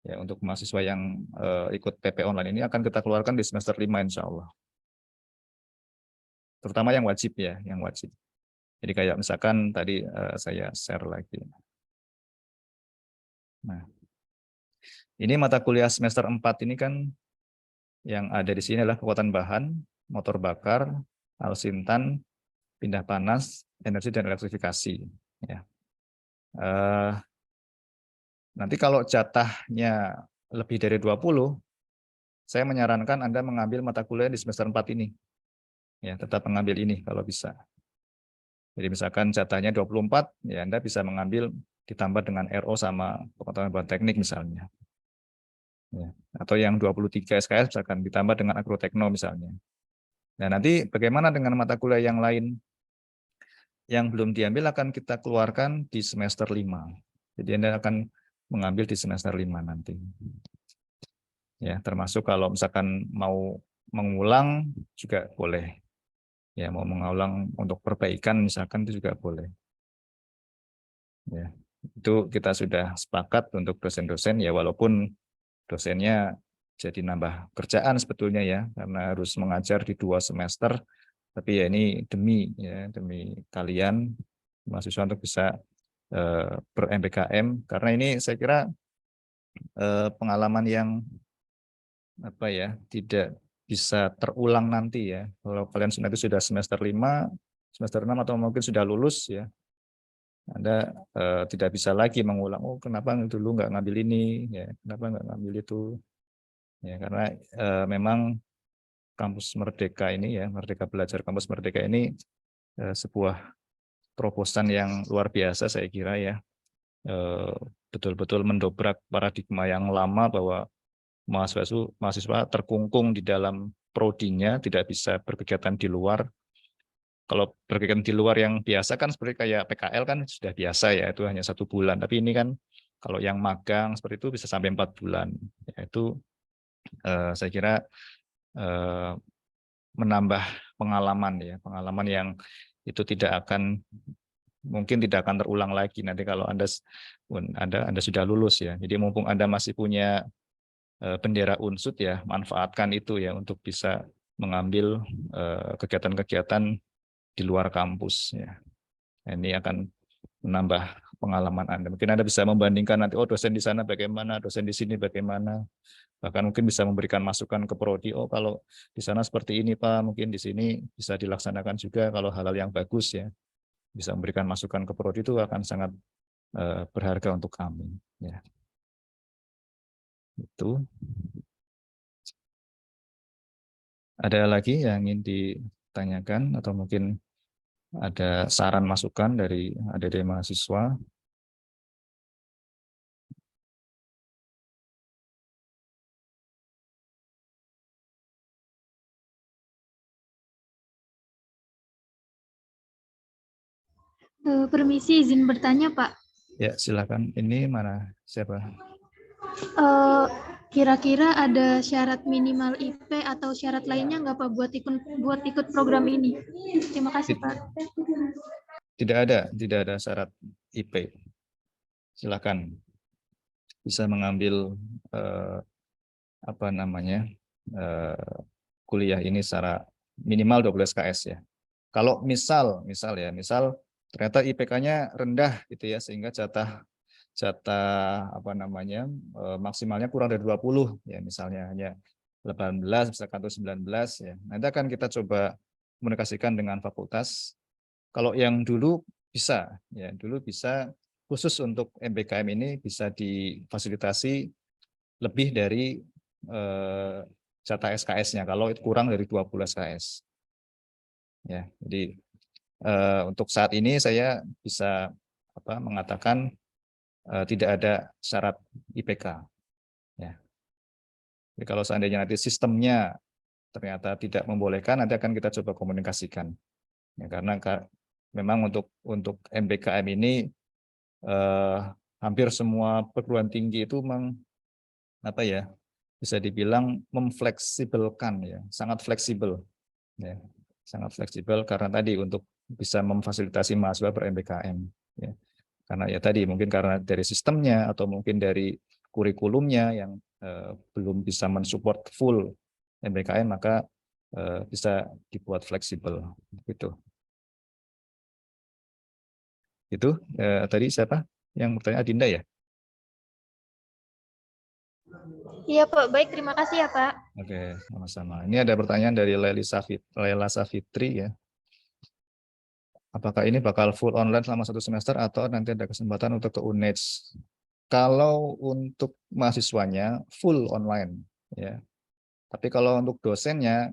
ya untuk mahasiswa yang ikut PP online ini akan kita keluarkan di semester 5 insya Allah. Terutama yang wajib ya, yang wajib. Jadi kayak misalkan tadi saya share lagi. Nah, ini mata kuliah semester 4 ini kan yang ada di sini adalah kekuatan bahan, motor bakar, alsintan, pindah panas, energi dan elektrifikasi. Ya. Nanti kalau jatahnya lebih dari 20, saya menyarankan Anda mengambil mata kuliah di semester 4 ini. Ya, tetap mengambil ini kalau bisa. Jadi misalkan jatahnya 24, ya Anda bisa mengambil ditambah dengan RO sama pengetahuan bahan teknik misalnya. Ya. Atau yang 23 SKS misalkan ditambah dengan agrotekno misalnya. Nah, nanti bagaimana dengan mata kuliah yang lain yang belum diambil akan kita keluarkan di semester 5. Jadi Anda akan mengambil di semester 5 nanti. Ya, termasuk kalau misalkan mau mengulang juga boleh. Ya, mau mengulang untuk perbaikan misalkan itu juga boleh. Ya, itu kita sudah sepakat untuk dosen-dosen ya, walaupun dosennya jadi nambah kerjaan sebetulnya ya, karena harus mengajar di 2 semester. Tapi ya ini demi kalian mahasiswa untuk bisa ber-MBKM, karena ini saya kira pengalaman yang tidak bisa terulang nanti ya. Kalau kalian nanti sudah semester 5, semester 6 atau mungkin sudah lulus ya, Anda tidak bisa lagi mengulang, oh kenapa dulu nggak ngambil ini, ya kenapa nggak ngambil itu. Ya, karena memang Kampus Merdeka ini ya, Merdeka Belajar Kampus Merdeka ini sebuah terobosan yang luar biasa saya kira ya. Betul-betul mendobrak paradigma yang lama bahwa mahasiswa terkungkung di dalam prodinya, tidak bisa berkegiatan di luar. Kalau berkegiatan di luar yang biasa kan seperti kayak PKL kan sudah biasa ya, itu hanya 1 bulan. Tapi ini kan kalau yang magang seperti itu bisa sampai 4 bulan. Ya, itu saya kira menambah pengalaman ya, pengalaman yang itu mungkin tidak akan terulang lagi nanti kalau Anda sudah lulus ya. Jadi mumpung Anda masih punya bendera unsut ya, manfaatkan itu ya untuk bisa mengambil kegiatan-kegiatan di luar kampus ya. Ini akan menambah pengalaman Anda. Mungkin Anda bisa membandingkan nanti, oh dosen di sana bagaimana, dosen di sini bagaimana. Bahkan mungkin bisa memberikan masukan ke prodi, oh kalau di sana seperti ini Pak, mungkin di sini bisa dilaksanakan juga kalau hal-hal yang bagus ya. Bisa memberikan masukan ke prodi itu akan sangat berharga untuk kami ya. Itu. Ada lagi yang ingin ditanyakan atau mungkin ada saran masukan dari adik-adik mahasiswa? Permisi izin bertanya Pak. Ya silakan. Ini mana siapa? Kira-kira ada syarat minimal IP atau syarat lainnya nggak Pak buat ikut program ini? Terima kasih Pak. Tidak ada syarat IP. Silakan bisa mengambil kuliah ini secara minimal 12 SKS ya. Kalau misal ternyata IPK-nya rendah gitu ya, sehingga jatah maksimalnya kurang dari 20 ya, misalnya hanya 18 misalkan atau 19 ya. Nanti akan kita coba komunikasikan dengan fakultas. Kalau yang dulu bisa ya, dulu bisa khusus untuk MBKM ini bisa difasilitasi lebih dari jatah SKS-nya kalau itu kurang dari 20 SKS. Ya, jadi untuk saat ini saya bisa mengatakan tidak ada syarat IPK. Ya. Jadi kalau seandainya nanti sistemnya ternyata tidak membolehkan, nanti akan kita coba komunikasikan. Ya, karena memang untuk MBKM ini hampir semua perguruan tinggi itu bisa dibilang memfleksibelkan ya, sangat fleksibel ya, sangat fleksibel karena tadi untuk bisa memfasilitasi mahasiswa ber-MBKM ya. Karena ya tadi mungkin karena dari sistemnya atau mungkin dari kurikulumnya yang belum bisa mensupport full MBKM, maka bisa dibuat fleksibel gitu. Itu tadi siapa yang bertanya? Adinda ya? Iya Pak, baik, terima kasih ya Pak. Oke, sama-sama. Ini ada pertanyaan dari Lela Safitri ya. Apakah ini bakal full online selama 1 semester atau nanti ada kesempatan untuk ke UNED? Kalau untuk mahasiswanya full online ya. Tapi kalau untuk dosennya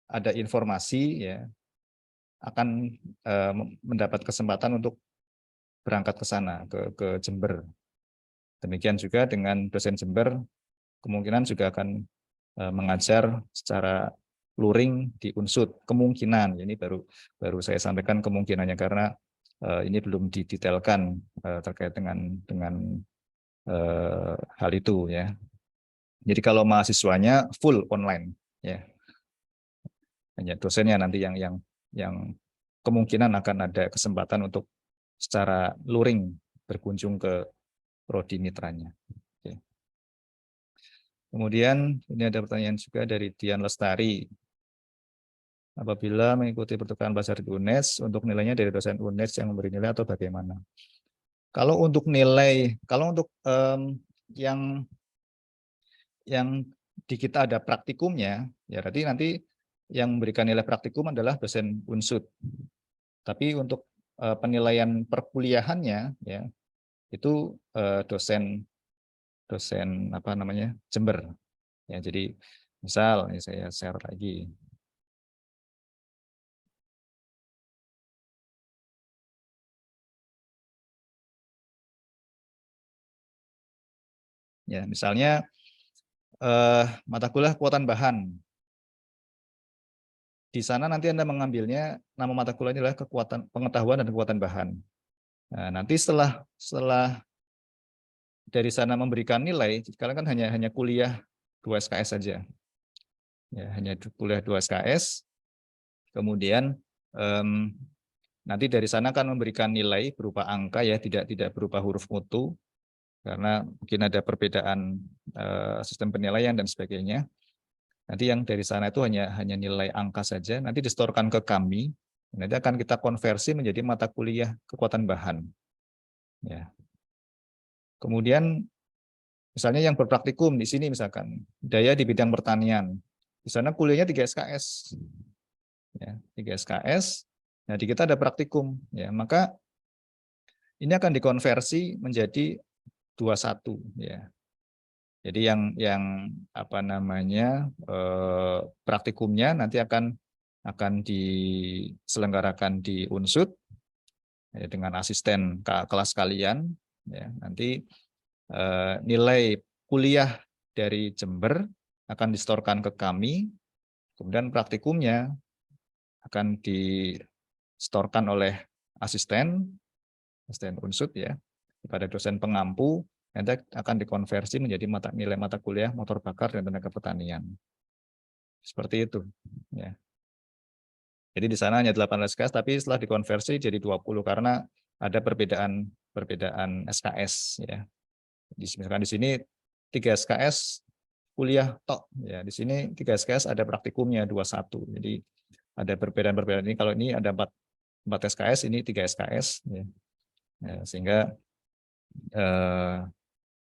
ada informasi ya akan mendapat kesempatan untuk berangkat ke sana ke Jember. Demikian juga dengan dosen Jember kemungkinan juga akan mengajar secara luring di Unsud, kemungkinan. Ini baru saya sampaikan kemungkinannya karena ini belum didetailkan terkait dengan hal itu ya. Jadi kalau mahasiswanya full online ya. Hanya dosennya nanti yang kemungkinan akan ada kesempatan untuk secara luring berkunjung ke prodi mitranya. Oke. Kemudian ini ada pertanyaan juga dari Dian Lestari. Apabila mengikuti pertukaran belajar di UNED, untuk nilainya dari dosen UNED yang memberi nilai atau bagaimana? Kalau untuk nilai, kalau untuk yang di kita ada praktikumnya, ya berarti nanti yang memberikan nilai praktikum adalah dosen Unsud. Tapi untuk penilaian perkuliahannya, ya itu dosen Jember. Ya, jadi misal ini saya share lagi. Ya, misalnya mata kuliah kekuatan bahan. Di sana nanti Anda mengambilnya, nama mata kuliahnya adalah pengetahuan dan kekuatan bahan. Nah, nanti setelah dari sana memberikan nilai, kalian kan hanya kuliah 2 SKS saja. Ya, hanya kuliah 2 SKS. Kemudian nanti dari sana akan memberikan nilai berupa angka ya, tidak berupa huruf mutu karena mungkin ada perbedaan sistem penilaian dan sebagainya. Nanti yang dari sana itu hanya nilai angka saja, nanti disetorkan ke kami, nanti akan kita konversi menjadi mata kuliah kekuatan bahan. Ya. Kemudian misalnya yang berpraktikum di sini misalkan daya di bidang pertanian, di sana kuliahnya 3 SKS, ya 3 SKS. Nah di kita ada praktikum, ya maka ini akan dikonversi menjadi 21, ya. Jadi yang praktikumnya nanti akan diselenggarakan di Unsud ya, dengan asisten kelas kalian. Ya, nanti nilai kuliah dari Jember akan disetorkan ke kami, kemudian praktikumnya akan disetorkan oleh asisten Unsud ya kepada dosen pengampu. Nanti akan dikonversi menjadi nilai mata kuliah motor bakar dan tenaga pertanian. Seperti itu. Ya. Jadi di sana hanya 18 SKS, tapi setelah dikonversi jadi 20 karena ada perbedaan SKS. Ya. Misalkan di sini 3 SKS kuliah tok. Ya. Di sini 3 SKS ada praktikumnya 21. Jadi ada perbedaan ini. Kalau ini ada 4 SKS, ini 3 SKS. Ya. Ya, sehingga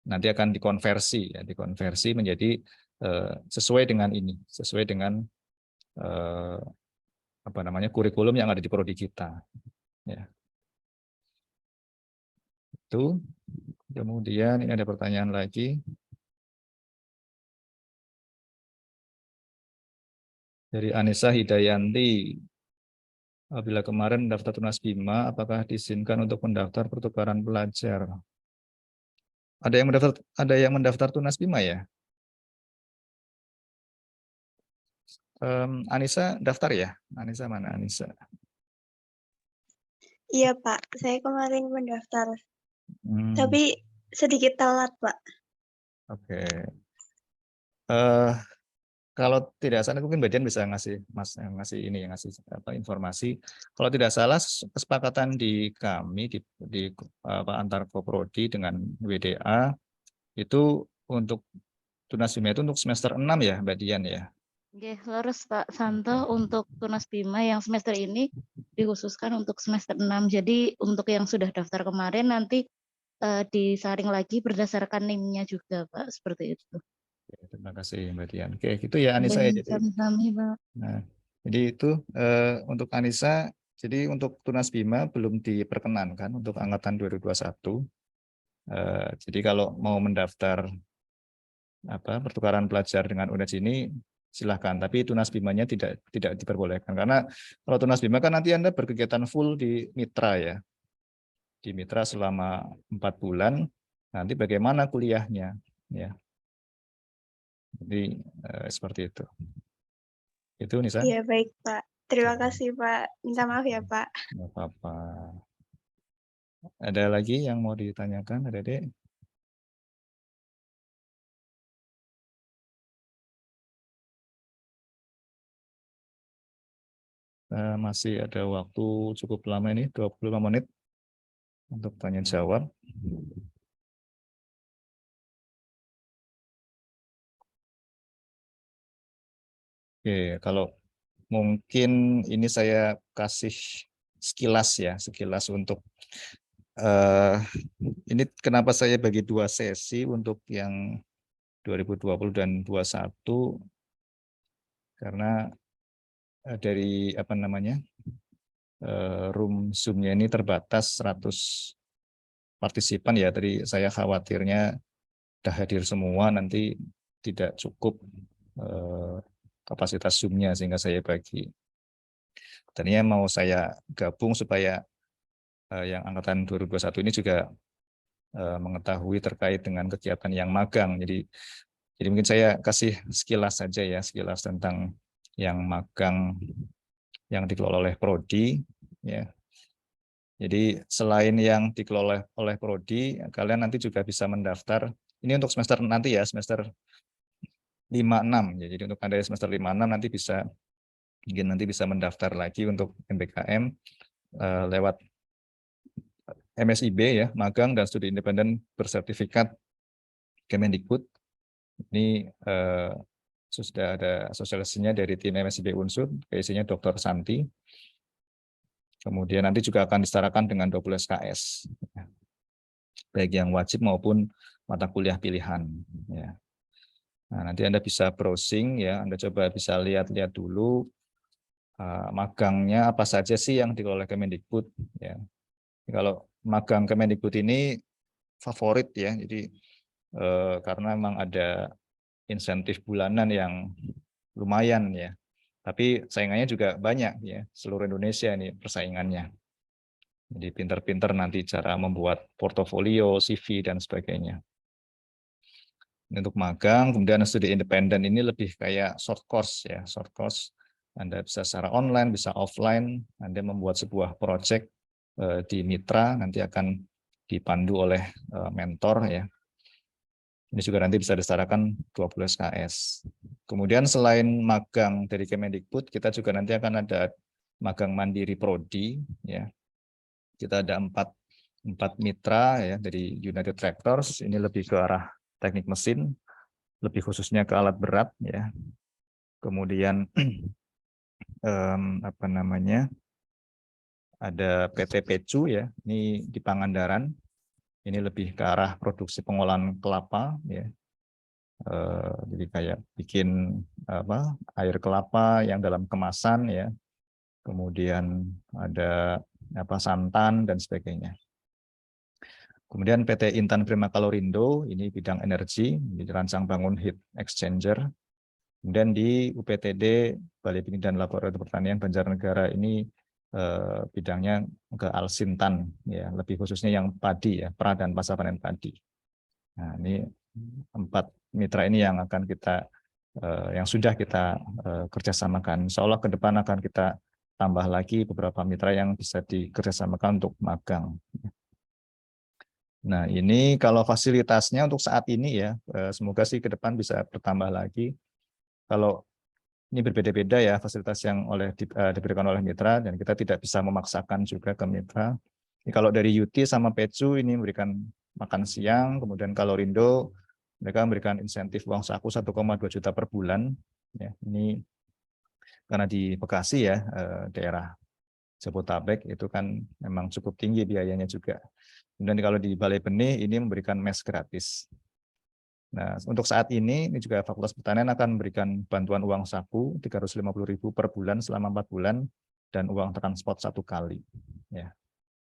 nanti akan dikonversi menjadi sesuai dengan ini, sesuai dengan kurikulum yang ada di prodi kita. Ya. Itu. Kemudian ini ada pertanyaan lagi dari Anissa Hidayanti. Apabila kemarin daftar Tunas Bima, apakah diizinkan untuk mendaftar pertukaran pelajar? Ada yang mendaftar Tunas Bima ya? Anissa daftar ya? Anissa mana Anissa? Iya Pak, saya kemarin mendaftar, Hmm, tapi sedikit telat Pak. Oke. Kalau tidak salah mungkin Mbak Dian bisa ngasih informasi. Kalau tidak salah kesepakatan di kami di antar Koprodi dengan WDA itu untuk Tunas Bima itu untuk semester 6 ya Mbak Dian ya. Oke, leres Pak Santo, untuk Tunas Bima yang semester ini dikhususkan untuk semester 6. Jadi untuk yang sudah daftar kemarin nanti disaring lagi berdasarkan NIM-nya juga Pak, seperti itu. Terima kasih Mbak Dian. Oke, gitu ya Anissa ya. Jadi, Sami-sami Pak. nah, jadi itu untuk Anissa. Jadi untuk Tunas Bima belum diperkenankan untuk angkatan 2021. Jadi kalau mau mendaftar pertukaran pelajar dengan UNED ini silahkan, tapi Tunas Bimanya tidak diperbolehkan karena kalau Tunas Bima kan nanti Anda berkegiatan full di mitra ya, di mitra selama 4 bulan. Nanti bagaimana kuliahnya ya. Jadi seperti itu. Itu Nisa. Iya baik Pak, terima kasih Pak. Minta maaf ya Pak. Nggak apa-apa. Ada lagi yang mau ditanyakan, Adik-adik? Masih ada waktu cukup lama ini, 25 menit untuk tanya jawab. Oke, kalau mungkin ini saya kasih sekilas untuk ini kenapa saya bagi 2 sesi untuk yang 2020 dan 21 karena dari room Zoom-nya ini terbatas 100 partisipan ya. Tadi saya khawatirnya sudah hadir semua nanti tidak cukup kapasitas Zoom-nya sehingga saya bagi. Tadinya mau saya gabung supaya yang angkatan 2021 ini juga mengetahui terkait dengan kegiatan yang magang. Jadi mungkin saya kasih sekilas saja ya, sekilas tentang yang magang yang dikelola oleh Prodi ya. Jadi selain yang dikelola oleh Prodi, kalian nanti juga bisa mendaftar. Ini untuk semester nanti ya, semester 5-6 ya. Jadi untuk Anda semester 5-6 nanti bisa mendaftar lagi untuk MBKM lewat MSIB ya, magang dan studi independen bersertifikat Kemendikbud. Ini sudah ada sosialisasinya dari tim MSIB Unsur, isinya Dr. Santi. Kemudian nanti juga akan disetarakan dengan 20 SKS, baik yang wajib maupun mata kuliah pilihan. Ya. Nah, nanti Anda bisa browsing ya, Anda coba bisa lihat-lihat dulu magangnya apa saja sih yang dikelola Kemendikbud. Ya. Kalau magang Kemendikbud ini favorit ya, jadi karena memang ada insentif bulanan yang lumayan ya. Tapi saingannya juga banyak ya, seluruh Indonesia ini persaingannya. Jadi pinter-pinter nanti cara membuat portofolio, CV dan sebagainya. Ini untuk magang, kemudian studi independen ini lebih kayak short course ya, short course. Anda bisa secara online, bisa offline. Anda membuat sebuah project di mitra, nanti akan dipandu oleh mentor ya. Ini juga nanti bisa disetarakan 20 SKS. Kemudian selain magang dari Kemendikbud, kita juga nanti akan ada magang mandiri Prodi. Ya. Kita ada 4 mitra ya dari United Tractors. Ini lebih ke arah teknik mesin, lebih khususnya ke alat berat. Ya. Kemudian ada PT Pecu ya, ini di Pangandaran. Ini lebih ke arah produksi pengolahan kelapa ya. Jadi kayak bikin air kelapa yang dalam kemasan ya, kemudian ada santan dan sebagainya. Kemudian PT Intan Primakalorindo ini bidang energi, dirancang bangun heat exchanger. Kemudian di UPTD Balai Penelitian Laboratorium Pertanian Banjarnegara ini bidangnya ke alsintan ya, lebih khususnya yang padi ya, pra dan pasca panen padi. Nah, ini 4 mitra ini yang akan kita yang sudah kita kerjasamakan. Insya Allah ke depan akan kita tambah lagi beberapa mitra yang bisa dikerjasamakan untuk magang. Nah, ini kalau fasilitasnya untuk saat ini ya, semoga sih ke depan bisa bertambah lagi. Kalau ini berbeda-beda ya fasilitas yang diberikan oleh mitra, dan kita tidak bisa memaksakan juga ke mitra. Ini kalau dari UT sama PECU ini memberikan makan siang, kemudian Kalorindo mereka memberikan insentif uang saku 1,2 juta per bulan. Ya, ini karena di Bekasi ya, daerah Jabodetabek itu kan memang cukup tinggi biayanya juga. Kemudian kalau di Balai Benih ini memberikan mes gratis. Nah, untuk saat ini juga Fakultas Pertanian akan memberikan bantuan uang saku 350.000 per bulan selama 4 bulan dan uang transport 1 kali. Ya,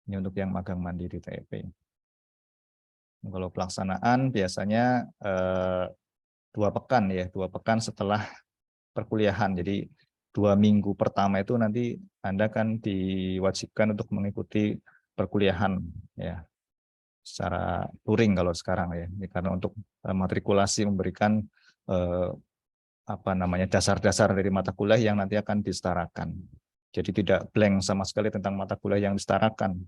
ini untuk yang magang mandiri TEP. Kalau pelaksanaan biasanya 2 pekan ya, 2 pekan setelah perkuliahan. Jadi 2 minggu pertama itu nanti Anda kan diwajibkan untuk mengikuti perkuliahan ya, secara touring kalau sekarang ya, karena untuk matrikulasi memberikan dasar-dasar dari mata kuliah yang nanti akan disetarakan. Jadi tidak blank sama sekali tentang mata kuliah yang disetarakan.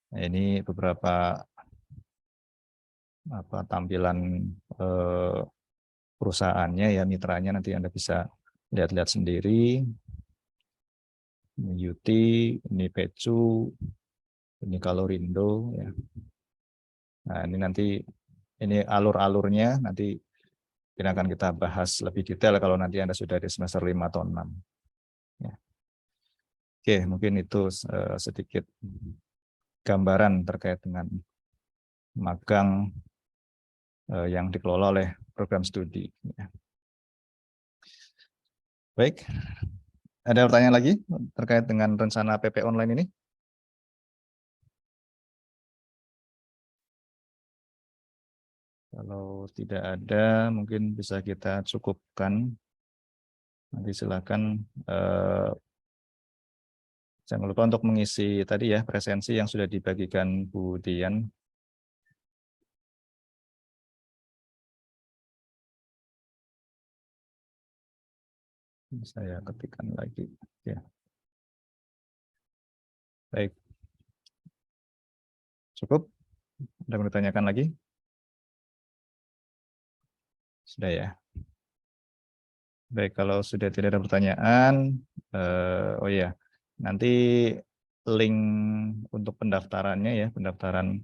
Nah, ini beberapa tampilan perusahaannya ya, mitranya nanti Anda bisa lihat-lihat sendiri. Ini UT, ini PECU, ini Kalorindo ya. Nah, ini nanti ini alur-alurnya nanti akan kita bahas lebih detail kalau nanti Anda sudah di semester 5 atau 6. Ya. Oke, mungkin itu sedikit gambaran terkait dengan magang yang dikelola oleh program studi. Ya. Baik, ada pertanyaan lagi terkait dengan rencana PP online ini? Kalau tidak ada, mungkin bisa kita cukupkan. Nanti silakan jangan lupa untuk mengisi tadi ya presensi yang sudah dibagikan Bu Dian. Saya ketikkan lagi. Ya. Baik. Cukup? Ada yang ditanyakan lagi? Sudah ya. Baik, kalau sudah tidak ada pertanyaan, oh ya, nanti link untuk pendaftarannya ya, pendaftaran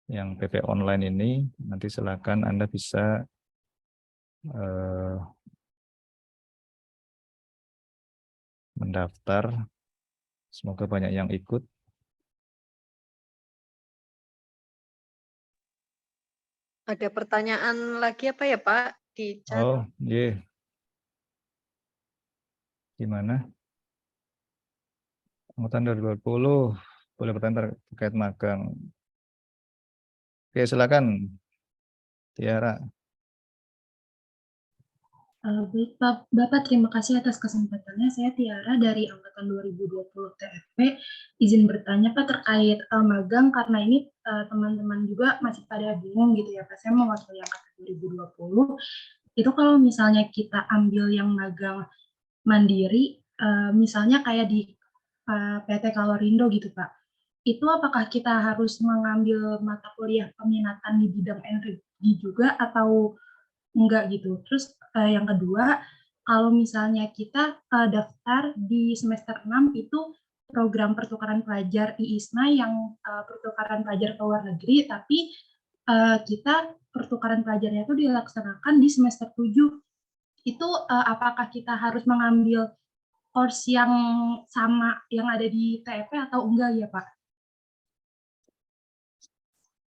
yang PP online ini, nanti silakan Anda bisa mendaftar. Semoga banyak yang ikut. Ada pertanyaan lagi apa ya Pak di chat? Oh, iya. Gimana? Angkatan 2020 boleh bertanya terkait magang. Oke, silakan. Tiara. Baik, Bapak, terima kasih atas kesempatannya. Saya Tiara dari Angkatan 2020 TFP. Izin bertanya Pak terkait magang, karena ini teman-teman juga masih pada bingung gitu ya Pak. Saya mewakili Angkatan 2020. Itu kalau misalnya kita ambil yang magang mandiri, misalnya kayak di PT Kalorindo gitu Pak. Itu apakah kita harus mengambil mata kuliah peminatan di bidang energi juga atau enggak gitu. Terus yang kedua, kalau misalnya kita daftar di semester 6 itu program pertukaran pelajar IISNA yang pertukaran pelajar ke luar negeri, tapi kita pertukaran pelajarnya itu dilaksanakan di semester 7. Itu apakah kita harus mengambil course yang sama yang ada di TEP atau enggak ya Pak?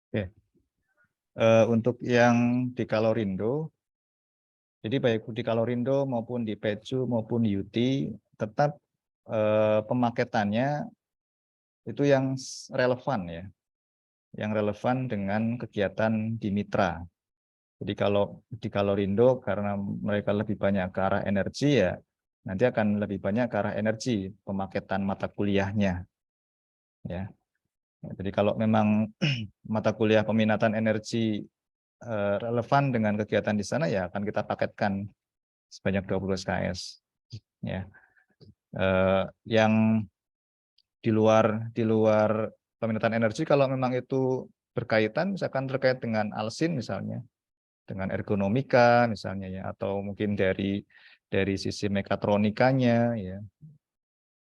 Oke. Untuk yang di Kalorindo, jadi baik di Kalorindo maupun di Peju maupun UT, tetap pemaketannya itu yang relevan ya, yang relevan dengan kegiatan di mitra. Jadi kalau di Kalorindo karena mereka lebih banyak ke arah energi ya, nanti akan lebih banyak ke arah energi pemaketan mata kuliahnya. Ya. Jadi kalau memang mata kuliah peminatan energi relevan dengan kegiatan di sana ya akan kita paketkan sebanyak 20 SKS. Ya. Yang di luar peminatan energi kalau memang itu berkaitan misalkan terkait dengan Alsin misalnya, dengan ergonomika misalnya ya, atau mungkin dari sisi mekatronikanya ya,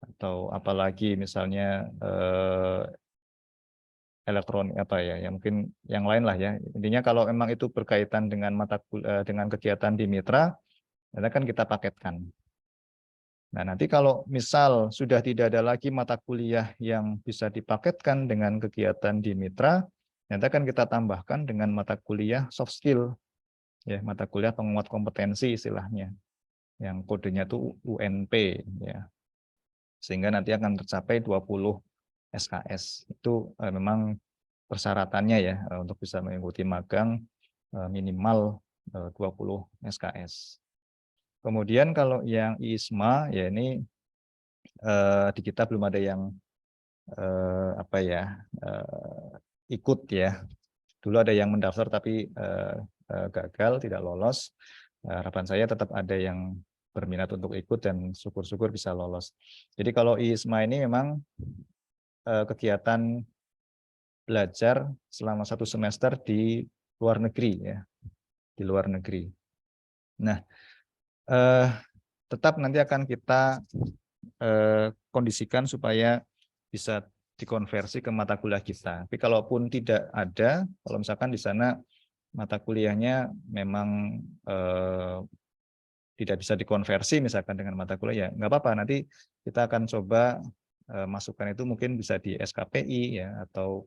atau apalagi misalnya elektronik apa ya, yang mungkin yang lain lah ya. Intinya kalau memang itu berkaitan dengan dengan kegiatan di mitra, nanti kan kita paketkan. Nah, nanti kalau misal sudah tidak ada lagi mata kuliah yang bisa dipaketkan dengan kegiatan di mitra, nanti akan kita tambahkan dengan mata kuliah soft skill, ya, mata kuliah penguat kompetensi istilahnya, yang kodenya itu UNP, ya. Sehingga nanti akan tercapai 20 SKS. Itu memang persyaratannya ya untuk bisa mengikuti magang minimal 20 SKS. Kemudian kalau yang ISMA ya ini di kita belum ada yang ikut ya. Dulu ada yang mendaftar tapi gagal, tidak lolos. Harapan saya tetap ada yang berminat untuk ikut dan syukur-syukur bisa lolos. Jadi kalau ISMA ini memang kegiatan belajar selama 1 semester di luar negeri ya, di luar negeri. Nah, tetap nanti akan kita kondisikan supaya bisa dikonversi ke mata kuliah kita. Tapi kalaupun tidak ada, kalau misalkan di sana mata kuliahnya memang tidak bisa dikonversi misalkan dengan mata kuliah, ya nggak apa-apa. Nanti kita akan coba masukkan itu mungkin bisa di SKPI ya, atau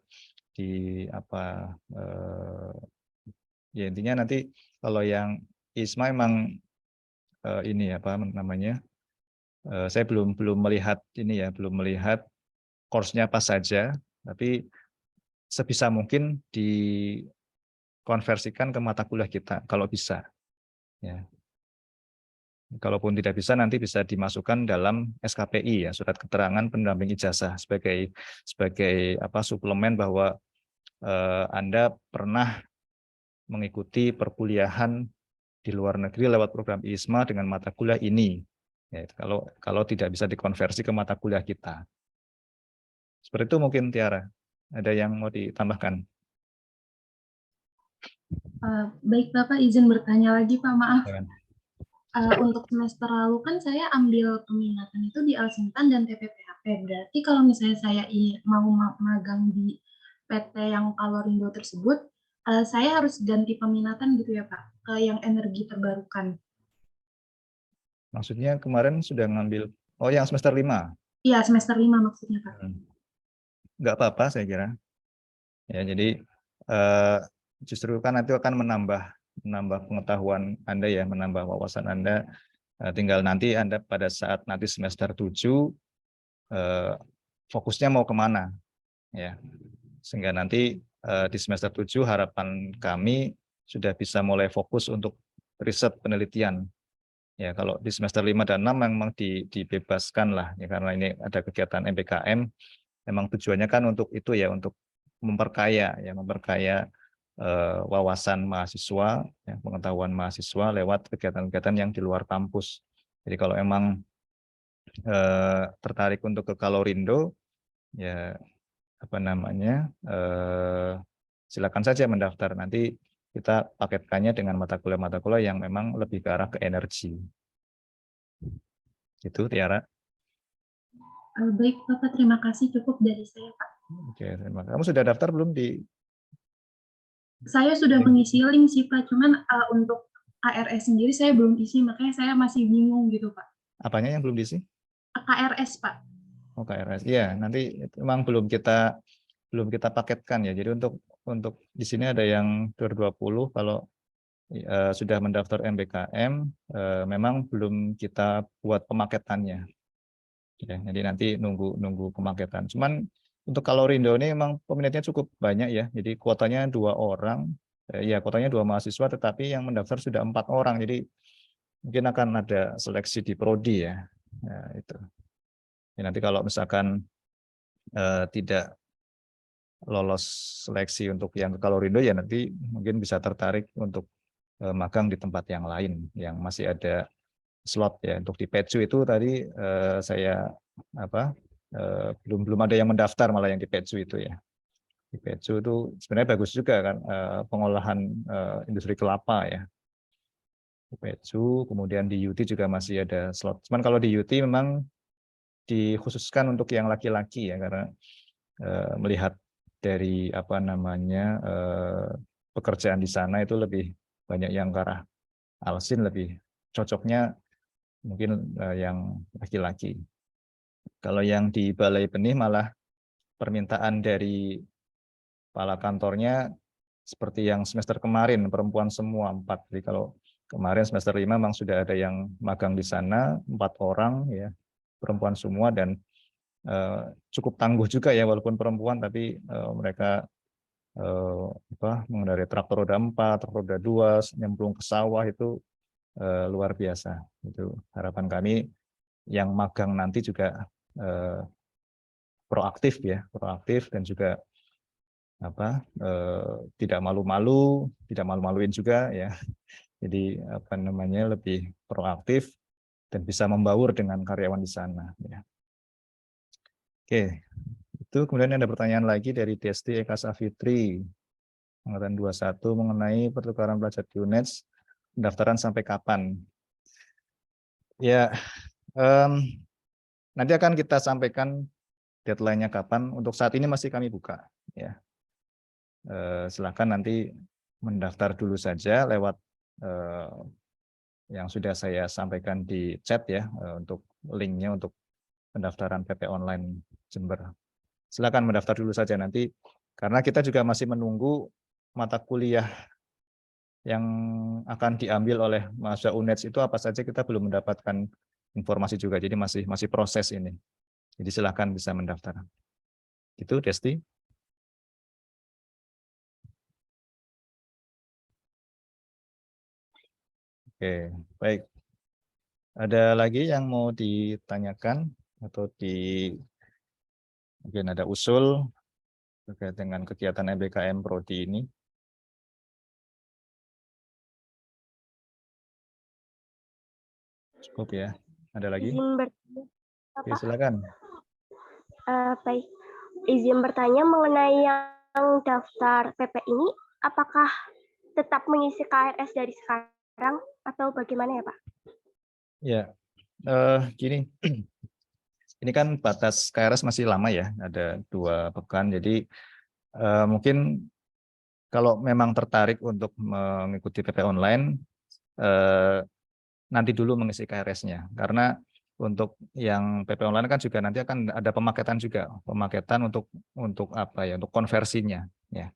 di apa ya, intinya nanti kalau yang ISMA memang ini apa namanya, saya belum melihat ini ya, belum melihat course-nya apa saja, tapi sebisa mungkin dikonversikan ke mata kuliah kita kalau bisa ya. Kalaupun tidak bisa nanti bisa dimasukkan dalam SKPI ya, surat keterangan pendamping ijazah, sebagai apa, suplemen bahwa Anda pernah mengikuti perkuliahan di luar negeri lewat program ISMA dengan mata kuliah ini. Ya, kalau tidak bisa dikonversi ke mata kuliah kita. Seperti itu mungkin Tiara. Ada yang mau ditambahkan? Baik Bapak, izin bertanya lagi Pak, maaf. Ya. Untuk semester lalu kan saya ambil peminatan itu di Alsintan dan TPPHP. Berarti kalau misalnya saya mau magang di PT yang Kalorindo tersebut, saya harus ganti peminatan gitu ya Pak, ke yang energi terbarukan. Maksudnya kemarin sudah ngambil, oh yang semester 5? Iya, semester 5 maksudnya Pak. Nggak apa-apa saya kira. Ya, jadi justru kan itu akan menambah pengetahuan Anda ya, menambah wawasan Anda. Tinggal nanti Anda pada saat nanti semester 7 fokusnya mau kemana ya, sehingga nanti di semester 7 harapan kami sudah bisa mulai fokus untuk riset penelitian ya. Kalau di semester 5 dan 6 memang dibebaskan lah ya, karena ini ada kegiatan MBKM, memang tujuannya kan untuk itu ya, untuk memperkaya wawasan mahasiswa, ya, pengetahuan mahasiswa lewat kegiatan-kegiatan yang di luar kampus. Jadi kalau emang tertarik untuk ke Kalorindo, ya apa namanya, silakan saja mendaftar. Nanti kita paketkannya dengan mata kuliah yang memang lebih ke arah ke energi. Itu Tiara. Baik Bapak, terima kasih, cukup dari saya Pak. Oke, terima kasih. Kamu sudah daftar belum di? Saya sudah mengisi link sih Pak, cuman untuk ARS sendiri saya belum isi, makanya saya masih bingung gitu Pak. Apanya yang belum diisi? KRS Pak. Oh, KRS. Iya, nanti memang belum kita paketkan ya. Jadi untuk untuk di sini ada yang 2020 kalau sudah mendaftar MBKM, memang belum kita buat pemaketannya. Ya, jadi nanti nunggu pemaketan. Cuman untuk Kalorindo ini memang peminatnya cukup banyak ya. Jadi kuotanya 2 orang, ya kuotanya 2 mahasiswa, tetapi yang mendaftar sudah 4 orang. Jadi mungkin akan ada seleksi di prodi ya. Nah, itu. Ya, nanti kalau misalkan tidak lolos seleksi untuk yang ke Kalorindo ya nanti mungkin bisa tertarik untuk magang di tempat yang lain yang masih ada slot ya. Untuk di Pecu itu tadi saya belum ada yang mendaftar, malah yang di Pecu itu ya. Di Pecu itu sebenarnya bagus juga kan, pengolahan industri kelapa ya. Di Pecu, kemudian di UT juga masih ada slot. Cuman kalau di UT memang dikhususkan untuk yang laki-laki ya, karena melihat dari pekerjaan di sana itu lebih banyak yang ke arah Alsin, lebih cocoknya mungkin yang laki-laki. Kalau yang di Balai Benih malah permintaan dari kepala kantornya seperti yang semester kemarin, perempuan semua 4. Jadi kalau kemarin semester 5 memang sudah ada yang magang di sana 4 orang ya, perempuan semua, dan cukup tangguh juga ya walaupun perempuan, tapi mereka mengendarai traktor roda 4, traktor roda 2, nyemplung ke sawah itu luar biasa. Itu harapan kami yang magang nanti juga proaktif ya, proaktif dan juga tidak malu-maluin juga ya. Jadi lebih proaktif dan bisa membaur dengan karyawan di sana ya. Oke, itu kemudian ada pertanyaan lagi dari Desti Eka Safitri angkatan 21 mengenai pertukaran pelajar di UNES, pendaftaran sampai kapan? Ya, nanti akan kita sampaikan deadline-nya kapan. Untuk saat ini masih kami buka ya. Silakan nanti mendaftar dulu saja lewat yang sudah saya sampaikan di chat ya, untuk linknya untuk pendaftaran PP online Jember. Silakan mendaftar dulu saja nanti, karena kita juga masih menunggu mata kuliah yang akan diambil oleh mahasiswa UNES itu apa saja, kita belum mendapatkan informasi juga, jadi masih proses ini. Jadi silakan bisa mendaftar. Itu Desti. Oke, baik. Ada lagi yang mau ditanyakan atau mungkin ada usul terkait dengan kegiatan MBKM Prodi ini? Cukup ya. Ada lagi? Izin bertanya, Oke, silakan. baik. Izin bertanya mengenai yang daftar PP ini, apakah tetap mengisi KRS dari sekarang atau bagaimana ya Pak? Ya, gini, ini kan batas KRS masih lama ya, ada 2 pekan. Jadi mungkin kalau memang tertarik untuk mengikuti PP online, nanti dulu mengisi KRS-nya, karena untuk yang PP online kan juga nanti akan ada pemaketan juga, pemaketan untuk apa ya, untuk konversinya ya.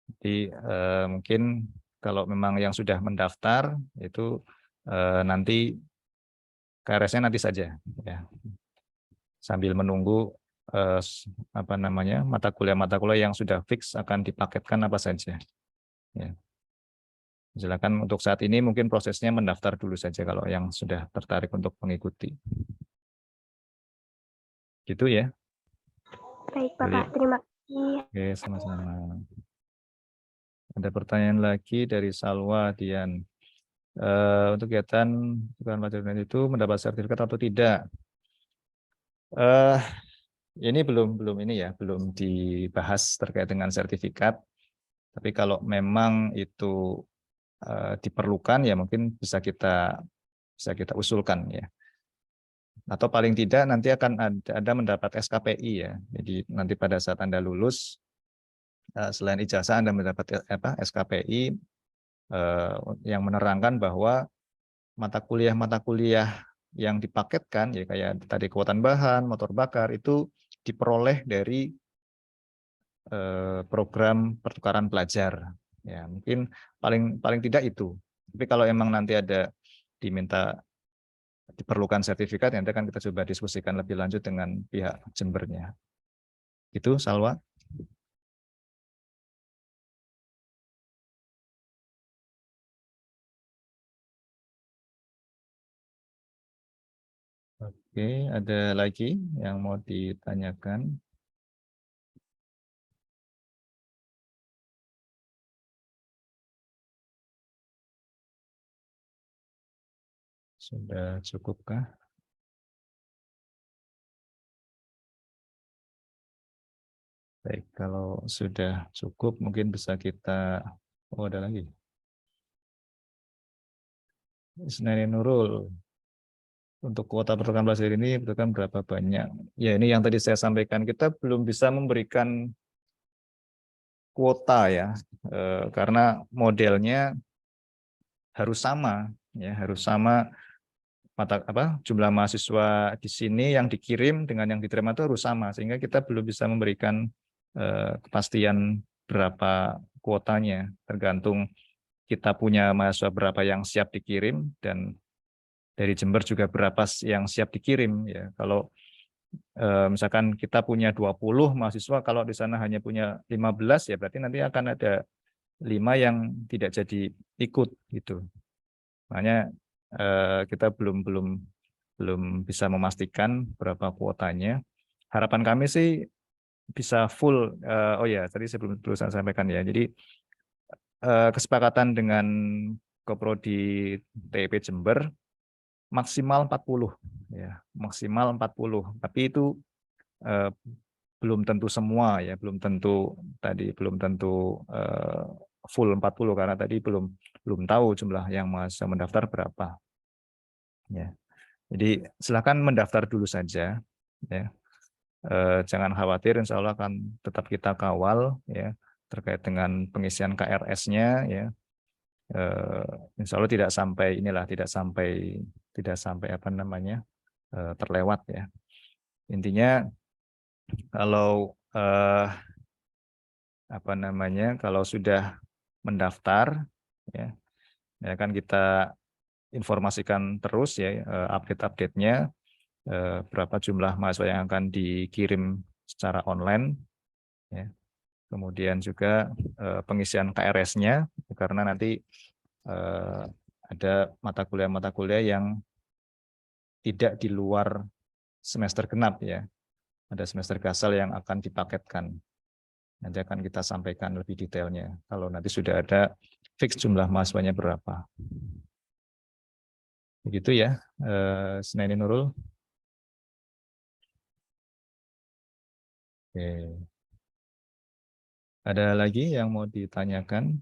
Jadi mungkin kalau memang yang sudah mendaftar itu nanti KRS-nya nanti saja ya, sambil menunggu mata kuliah yang sudah fix akan dipaketkan apa saja ya. Silakan untuk saat ini mungkin prosesnya mendaftar dulu saja kalau yang sudah tertarik untuk mengikuti. Gitu ya. Baik Bapak, terima kasih. Oke, sama-sama. Ada pertanyaan lagi dari Salwa Dian. Untuk kegiatan pelajaran itu mendapat sertifikat atau tidak? Ini belum dibahas terkait dengan sertifikat. Tapi kalau memang itu diperlukan ya mungkin bisa kita usulkan ya. Atau paling tidak nanti akan ada mendapat SKPI ya. Jadi nanti pada saat Anda lulus, selain ijazah Anda mendapat SKPI yang menerangkan bahwa mata kuliah yang dipaketkan ya, kayak tadi kekuatan bahan, motor bakar, itu diperoleh dari program pertukaran pelajar. Ya, mungkin paling tidak itu. Tapi kalau emang nanti ada diperlukan sertifikat, nanti akan kita coba diskusikan lebih lanjut dengan pihak Jembernya. Itu Salwa. Oke, ada lagi yang mau ditanyakan? Sudah cukupkah? Baik, kalau sudah cukup mungkin bisa kita, oh ada lagi. Isnani Nurul, untuk kuota pertukaran pelajar ini pertukaran berapa banyak? Ya ini yang tadi saya sampaikan, kita belum bisa memberikan kuota ya, karena modelnya harus sama, ya harus sama jumlah mahasiswa di sini yang dikirim dengan yang diterima itu harus sama, sehingga kita belum bisa memberikan kepastian berapa kuotanya, tergantung kita punya mahasiswa berapa yang siap dikirim dan dari Jember juga berapa yang siap dikirim ya. Kalau misalkan kita punya 20 mahasiswa, kalau di sana hanya punya 15 ya berarti nanti akan ada 5 yang tidak jadi ikut gitu. Makanya kita belum bisa memastikan berapa kuotanya. Harapan kami sih bisa full. Oh ya, tadi saya belum saya sampaikan ya. Jadi kesepakatan dengan Koprodi TIP Jember maksimal 40 ya, maksimal 40. Tapi itu belum tentu semua ya, belum tentu full 40 karena tadi belum tahu jumlah yang mahasiswa mendaftar berapa. Ya. Jadi silakan mendaftar dulu saja ya. Jangan khawatir, insya Allah akan tetap kita kawal ya terkait dengan pengisian KRS-nya ya. Insya Allah tidak sampai terlewat ya. Intinya kalau kalau sudah mendaftar ya kan kita informasikan terus ya update-update-nya, berapa jumlah mahasiswa yang akan dikirim secara online ya. Kemudian juga pengisian KRS-nya, karena nanti ada mata kuliah yang tidak di luar semester genap ya. Ada semester gasal yang akan dipaketkan. Nanti akan kita sampaikan lebih detailnya kalau nanti sudah ada fix jumlah mahasiswanya berapa. Begitu ya, Isnani Nurul. Oke. Ada lagi yang mau ditanyakan?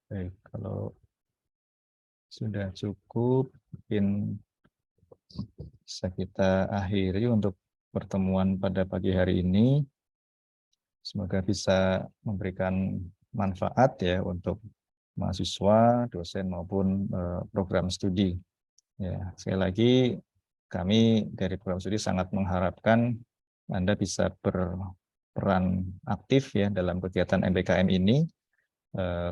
Baik, kalau sudah cukup, mungkin bisa kita akhiri untuk pertemuan pada pagi hari ini. Semoga bisa memberikan manfaat ya untuk mahasiswa, dosen maupun program studi. Ya, sekali lagi kami dari program studi sangat mengharapkan Anda bisa berperan aktif ya dalam kegiatan MBKM ini,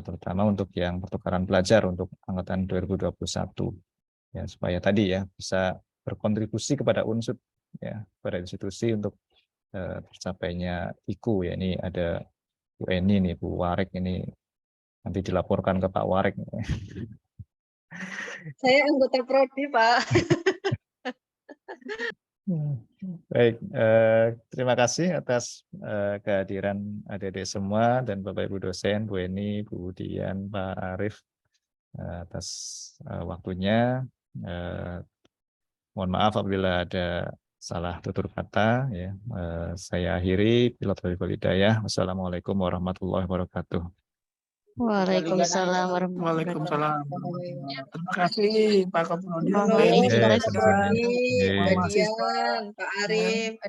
terutama untuk yang pertukaran pelajar untuk angkatan 2021 ya, supaya tadi ya bisa berkontribusi kepada unsur ya, pada institusi untuk tercapainya IKU ya. Ini ada Bu Eni nih, Bu Warek ini nanti dilaporkan ke Pak Warek. Saya anggota prodi, Pak. Baik, terima kasih atas kehadiran adik-adik semua dan Bapak Ibu dosen, Bu Eni, Bu Dian, Pak Arif atas waktunya. Mohon maaf apabila ada salah tutur kata ya. Saya akhiri. Pilot Hidayah. Wassalamualaikum warahmatullahi wabarakatuh. Waalaikumsalam warahmatullahi wabarakatuh. Terima kasih Pak Koprodi. Pak Dian, Pak Arif.